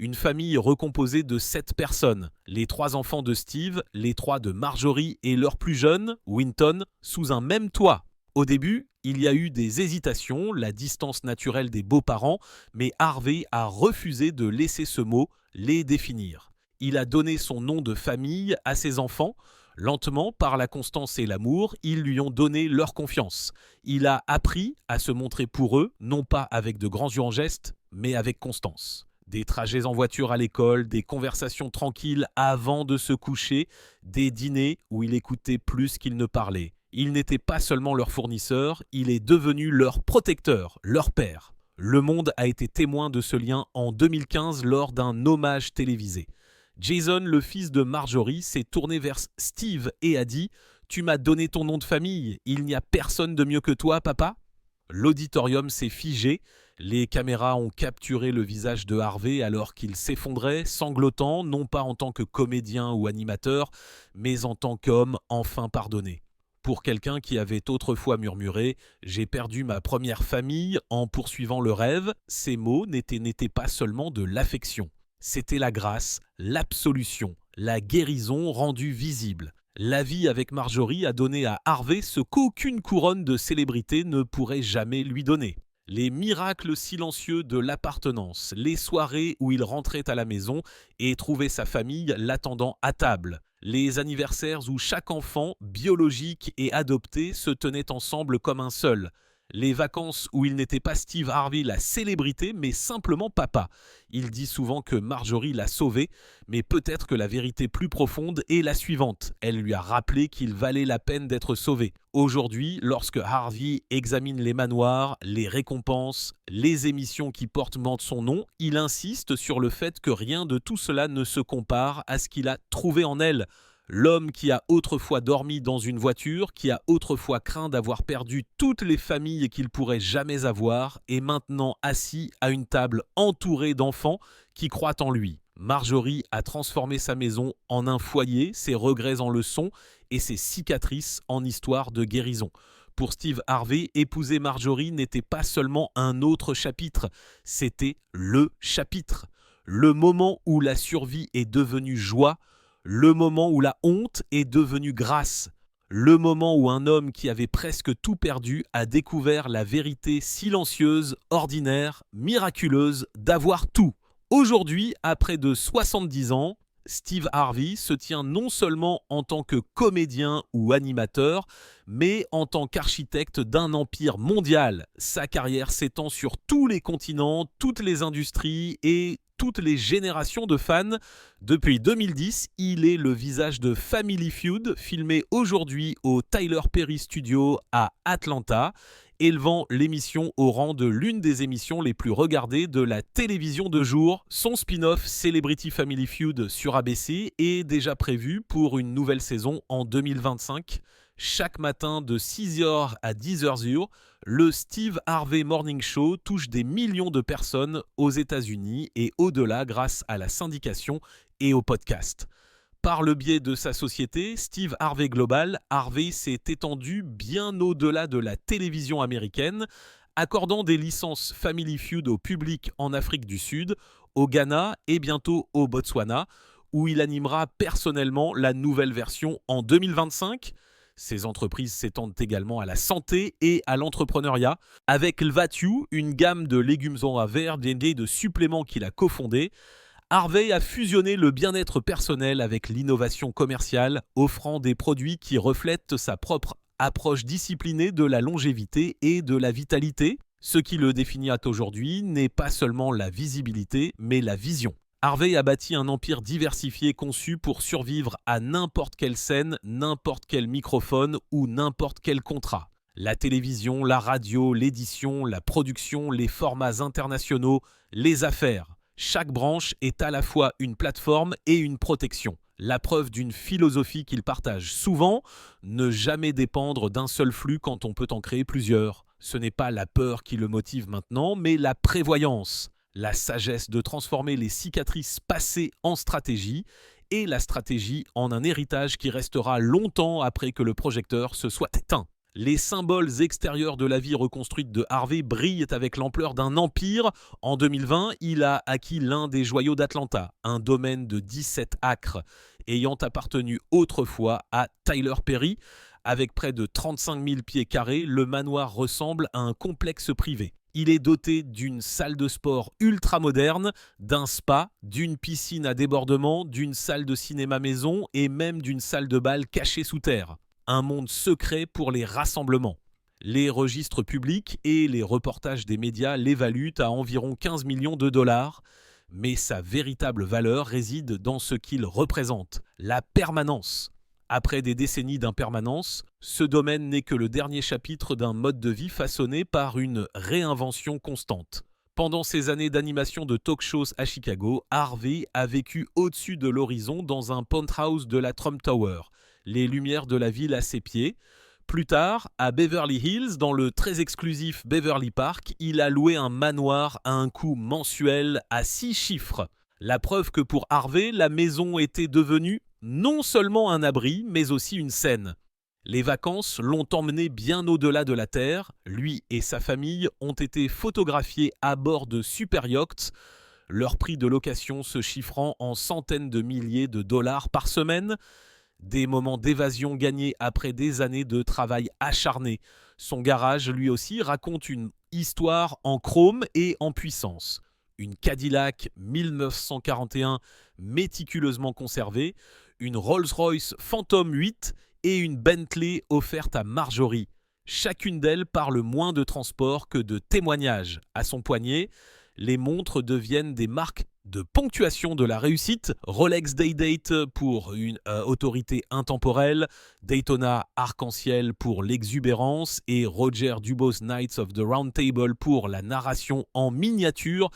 Une famille recomposée de 7 personnes, les 3 enfants de Steve, les 3 de Marjorie et leur plus jeune, Winton, sous un même toit. Au début, il y a eu des hésitations, la distance naturelle des beaux-parents, mais Harvey a refusé de laisser ce mot les définir. Il a donné son nom de famille à ses enfants. Lentement, par la constance et l'amour, ils lui ont donné leur confiance. Il a appris à se montrer pour eux, non pas avec de grands yeux en geste, mais avec constance. Des trajets en voiture à l'école, des conversations tranquilles avant de se coucher, des dîners où il écoutait plus qu'il ne parlait. Il n'était pas seulement leur fournisseur, il est devenu leur protecteur, leur père. Le Monde a été témoin de ce lien en 2015 lors d'un hommage télévisé. Jason, le fils de Marjorie, s'est tourné vers Steve et a dit « Tu m'as donné ton nom de famille, il n'y a personne de mieux que toi, papa ?» L'auditorium s'est figé, les caméras ont capturé le visage de Harvey alors qu'il s'effondrait, sanglotant, non pas en tant que comédien ou animateur, mais en tant qu'homme enfin pardonné. Pour quelqu'un qui avait autrefois murmuré « J'ai perdu ma première famille en poursuivant le rêve », ces mots n'étaient pas seulement de l'affection. C'était la grâce, l'absolution, la guérison rendue visible. La vie avec Marjorie a donné à Harvey ce qu'aucune couronne de célébrité ne pourrait jamais lui donner. Les miracles silencieux de l'appartenance, les soirées où il rentrait à la maison et trouvait sa famille l'attendant à table, les anniversaires où chaque enfant, biologique et adopté, se tenait ensemble comme un seul, les vacances où il n'était pas Steve Harvey la célébrité, mais simplement papa. Il dit souvent que Marjorie l'a sauvé, mais peut-être que la vérité plus profonde est la suivante. Elle lui a rappelé qu'il valait la peine d'être sauvé. Aujourd'hui, lorsque Harvey examine les manoirs, les récompenses, les émissions qui portent son nom, il insiste sur le fait que rien de tout cela ne se compare à ce qu'il a trouvé en elle. L'homme qui a autrefois dormi dans une voiture, qui a autrefois craint d'avoir perdu toutes les familles qu'il pourrait jamais avoir, est maintenant assis à une table entouré d'enfants qui croient en lui. Marjorie a transformé sa maison en un foyer, ses regrets en leçons et ses cicatrices en histoire de guérison. Pour Steve Harvey, épouser Marjorie n'était pas seulement un autre chapitre, c'était le chapitre. Le moment où la survie est devenue joie, le moment où la honte est devenue grâce, le moment où un homme qui avait presque tout perdu a découvert la vérité silencieuse, ordinaire, miraculeuse d'avoir tout. Aujourd'hui, après de 70 ans, Steve Harvey se tient non seulement en tant que comédien ou animateur, mais en tant qu'architecte d'un empire mondial. Sa carrière s'étend sur tous les continents, toutes les industries et toutes les générations de fans. Depuis 2010, il est le visage de Family Feud, filmé aujourd'hui au Tyler Perry Studio à Atlanta, élevant l'émission au rang de l'une des émissions les plus regardées de la télévision de jour. Son spin-off Celebrity Family Feud sur ABC est déjà prévu pour une nouvelle saison en 2025. Chaque matin de 6h à 10h, le Steve Harvey Morning Show touche des millions de personnes aux États-Unis et au-delà grâce à la syndication et au podcast. Par le biais de sa société, Steve Harvey Global, Harvey s'est étendu bien au-delà de la télévision américaine, accordant des licences Family Feud au public en Afrique du Sud, au Ghana et bientôt au Botswana, où il animera personnellement la nouvelle version en 2025. Ces entreprises s'étendent également à la santé et à l'entrepreneuriat. Avec Lvatu, une gamme de légumes en verre et de suppléments qu'il a cofondé, Harvey a fusionné le bien-être personnel avec l'innovation commerciale, offrant des produits qui reflètent sa propre approche disciplinée de la longévité et de la vitalité. Ce qui le définit aujourd'hui n'est pas seulement la visibilité, mais la vision. Harvey a bâti un empire diversifié conçu pour survivre à n'importe quelle scène, n'importe quel microphone ou n'importe quel contrat. La télévision, la radio, l'édition, la production, les formats internationaux, les affaires. Chaque branche est à la fois une plateforme et une protection. La preuve d'une philosophie qu'il partage souvent, ne jamais dépendre d'un seul flux quand on peut en créer plusieurs. Ce n'est pas la peur qui le motive maintenant, mais la prévoyance, la sagesse de transformer les cicatrices passées en stratégie et la stratégie en un héritage qui restera longtemps après que le projecteur se soit éteint. Les symboles extérieurs de la vie reconstruite de Harvey brillent avec l'ampleur d'un empire. En 2020, il a acquis l'un des joyaux d'Atlanta, un domaine de 17 acres, ayant appartenu autrefois à Tyler Perry. Avec près de 35 000 pieds carrés, le manoir ressemble à un complexe privé. Il est doté d'une salle de sport ultra moderne, d'un spa, d'une piscine à débordement, d'une salle de cinéma maison et même d'une salle de bal cachée sous terre. Un monde secret pour les rassemblements. Les registres publics et les reportages des médias l'évaluent à environ 15 millions de dollars, mais sa véritable valeur réside dans ce qu'il représente, la permanence. Après des décennies d'impermanence, ce domaine n'est que le dernier chapitre d'un mode de vie façonné par une réinvention constante. Pendant ses années d'animation de talk-shows à Chicago, Harvey a vécu au-dessus de l'horizon dans un penthouse de la Trump Tower, les lumières de la ville à ses pieds. Plus tard, à Beverly Hills, dans le très exclusif Beverly Park, il a loué un manoir à un coût mensuel à 6 chiffres. La preuve que pour Harvey, la maison était devenue non seulement un abri, mais aussi une scène. Les vacances l'ont emmené bien au-delà de la Terre. Lui et sa famille ont été photographiés à bord de super yachts, leur prix de location se chiffrant en centaines de milliers de dollars par semaine. Des moments d'évasion gagnés après des années de travail acharné. Son garage, lui aussi, raconte une histoire en chrome et en puissance. Une Cadillac 1941 méticuleusement conservée, une Rolls-Royce Phantom 8 et une Bentley offerte à Marjorie. Chacune d'elles parle moins de transport que de témoignages. À son poignet, les montres deviennent des marques de ponctuation de la réussite. Rolex Day-Date pour une autorité intemporelle, Daytona Arc-en-Ciel pour l'exubérance et Roger Dubose Knights of the Round Table pour la narration en miniature.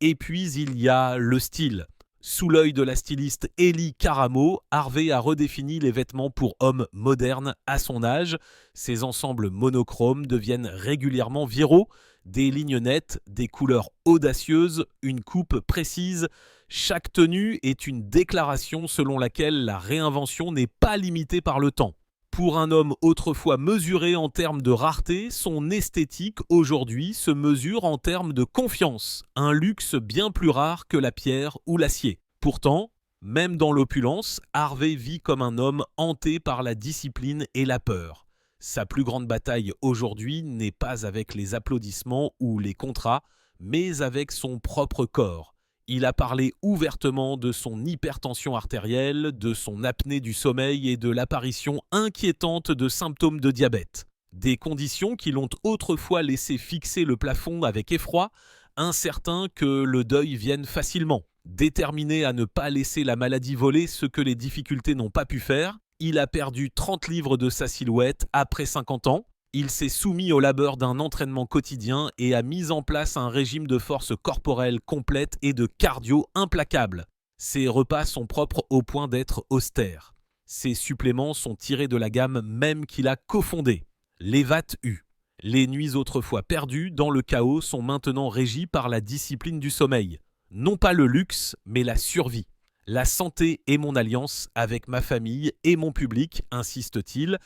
Et puis il y a le style. Sous l'œil de la styliste Ellie Caramo, Harvey a redéfini les vêtements pour hommes modernes à son âge. Ces ensembles monochromes deviennent régulièrement viraux. Des lignes nettes, des couleurs audacieuses, une coupe précise. Chaque tenue est une déclaration selon laquelle la réinvention n'est pas limitée par le temps. Pour un homme autrefois mesuré en termes de rareté, son esthétique aujourd'hui se mesure en termes de confiance, un luxe bien plus rare que la pierre ou l'acier. Pourtant, même dans l'opulence, Harvey vit comme un homme hanté par la discipline et la peur. Sa plus grande bataille aujourd'hui n'est pas avec les applaudissements ou les contrats, mais avec son propre corps. Il a parlé ouvertement de son hypertension artérielle, de son apnée du sommeil et de l'apparition inquiétante de symptômes de diabète. Des conditions qui l'ont autrefois laissé fixer le plafond avec effroi, incertain que le deuil vienne facilement. Déterminé à ne pas laisser la maladie voler ce que les difficultés n'ont pas pu faire, il a perdu 30 livres de sa silhouette après 50 ans. Il s'est soumis au labeur d'un entraînement quotidien et a mis en place un régime de force corporelle complète et de cardio implacable. Ses repas sont propres au point d'être austères. Ses suppléments sont tirés de la gamme même qu'il a cofondée, l'Evat U. Les nuits autrefois perdues dans le chaos sont maintenant régies par la discipline du sommeil. Non pas le luxe, mais la survie. La santé est mon alliance avec ma famille et mon public, insiste-t-il,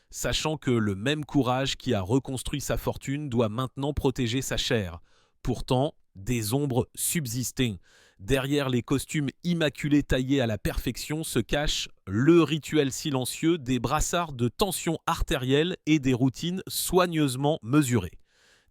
sachant que le même courage qui a reconstruit sa fortune doit maintenant protéger sa chair. Pourtant, des ombres subsistaient. Derrière les costumes immaculés taillés à la perfection se cache le rituel silencieux des brassards de tension artérielle et des routines soigneusement mesurées.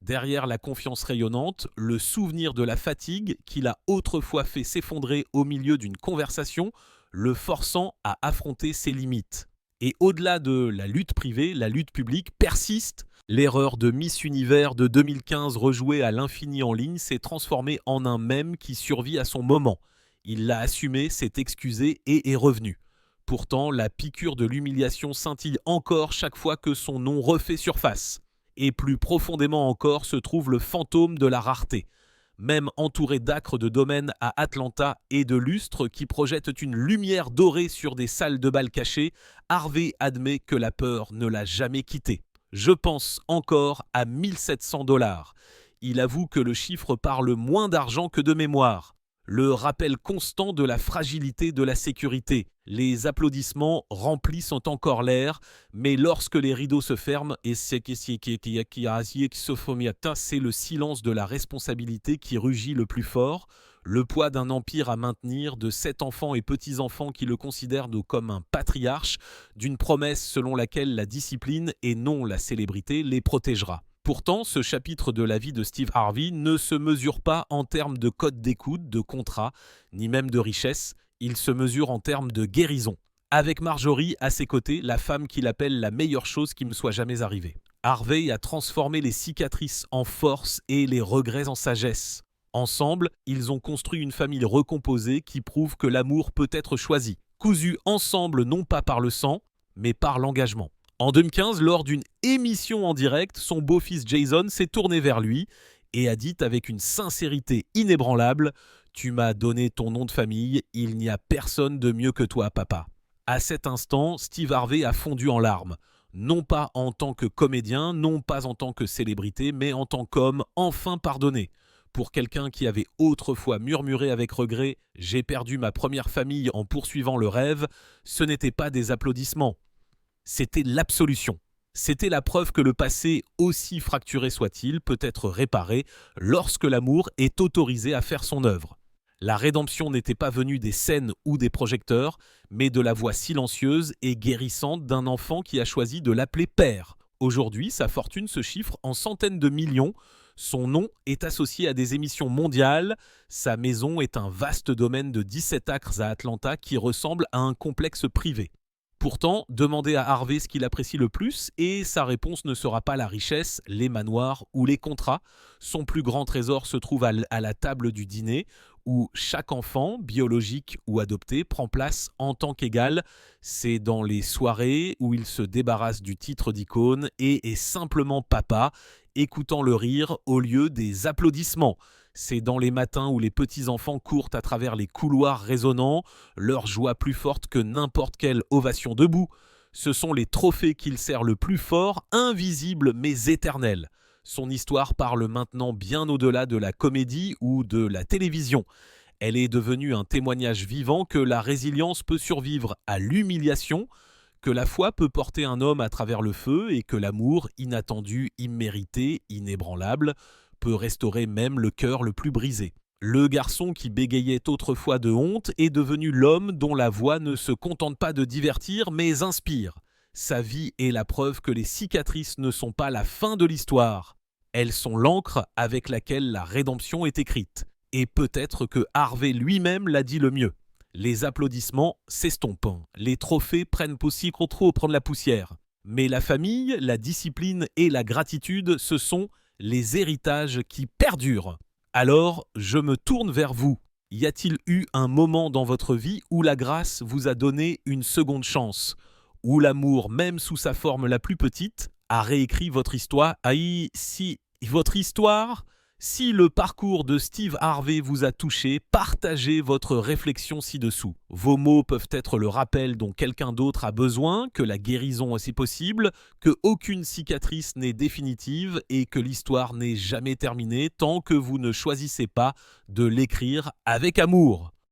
Derrière la confiance rayonnante, le souvenir de la fatigue qu'il a autrefois fait s'effondrer au milieu d'une conversation, le forçant à affronter ses limites. Et au-delà de la lutte privée, la lutte publique persiste. L'erreur de Miss Univers de 2015 rejouée à l'infini en ligne s'est transformée en un mème qui survit à son moment. Il l'a assumé, s'est excusé et est revenu. Pourtant, la piqûre de l'humiliation scintille encore chaque fois que son nom refait surface. Et plus profondément encore se trouve le fantôme de la rareté. Même entouré d'acres de domaines à Atlanta et de lustres qui projettent une lumière dorée sur des salles de bal cachées, Harvey admet que la peur ne l'a jamais quitté. Je pense encore à 1 700 $. Il avoue que le chiffre parle moins d'argent que de mémoire. Le rappel constant de la fragilité de la sécurité. Les applaudissements remplissent encore l'air, mais lorsque les rideaux se ferment, et c'est le silence de la responsabilité qui rugit le plus fort, le poids d'un empire à maintenir, de 7 enfants et petits-enfants qui le considèrent comme un patriarche, d'une promesse selon laquelle la discipline et non la célébrité les protégera. Pourtant, ce chapitre de la vie de Steve Harvey ne se mesure pas en termes de code d'écoute, de contrat, ni même de richesse, il se mesure en termes de guérison. Avec Marjorie à ses côtés, la femme qu'il appelle la meilleure chose qui me soit jamais arrivée. Harvey a transformé les cicatrices en force et les regrets en sagesse. Ensemble, ils ont construit une famille recomposée qui prouve que l'amour peut être choisi, cousu ensemble non pas par le sang, mais par l'engagement. En 2015, lors d'une émission en direct, son beau-fils Jason s'est tourné vers lui et a dit avec une sincérité inébranlable « Tu m'as donné ton nom de famille, il n'y a personne de mieux que toi, papa ». À cet instant, Steve Harvey a fondu en larmes. Non pas en tant que comédien, non pas en tant que célébrité, mais en tant qu'homme enfin pardonné. Pour quelqu'un qui avait autrefois murmuré avec regret « J'ai perdu ma première famille en poursuivant le rêve », ce n'était pas des applaudissements. C'était l'absolution. C'était la preuve que le passé, aussi fracturé soit-il, peut être réparé lorsque l'amour est autorisé à faire son œuvre. La rédemption n'était pas venue des scènes ou des projecteurs, mais de la voix silencieuse et guérissante d'un enfant qui a choisi de l'appeler père. Aujourd'hui, sa fortune se chiffre en centaines de millions. Son nom est associé à des émissions mondiales. Sa maison est un vaste domaine de 17 acres à Atlanta qui ressemble à un complexe privé. Pourtant, demandez à Harvey ce qu'il apprécie le plus et sa réponse ne sera pas la richesse, les manoirs ou les contrats. Son plus grand trésor se trouve à la table du dîner où chaque enfant, biologique ou adopté, prend place en tant qu'égal. C'est dans les soirées où il se débarrasse du titre d'icône et est simplement papa, écoutant le rire au lieu des applaudissements. C'est dans les matins où les petits-enfants courent à travers les couloirs résonnants, leur joie plus forte que n'importe quelle ovation debout. Ce sont les trophées qu'il sert le plus fort, invisibles mais éternels. Son histoire parle maintenant bien au-delà de la comédie ou de la télévision. Elle est devenue un témoignage vivant que la résilience peut survivre à l'humiliation, que la foi peut porter un homme à travers le feu et que l'amour, inattendu, immérité, inébranlable, peut restaurer même le cœur le plus brisé. Le garçon qui bégayait autrefois de honte est devenu l'homme dont la voix ne se contente pas de divertir mais inspire. Sa vie est la preuve que les cicatrices ne sont pas la fin de l'histoire. Elles sont l'encre avec laquelle la rédemption est écrite. Et peut-être que Harvey lui-même l'a dit le mieux. Les applaudissements s'estompent. Les trophées prennent aussi contre prendre la poussière. Mais la famille, la discipline et la gratitude, ce sont les héritages qui perdurent. Alors, je me tourne vers vous. Y a-t-il eu un moment dans votre vie où la grâce vous a donné une seconde chance, où l'amour, même sous sa forme la plus petite, a réécrit votre histoire? Si le parcours de Steve Harvey vous a touché, partagez votre réflexion ci-dessous. Vos mots peuvent être le rappel dont quelqu'un d'autre a besoin, que la guérison est possible, que aucune cicatrice n'est définitive et que l'histoire n'est jamais terminée tant que vous ne choisissez pas de l'écrire avec amour.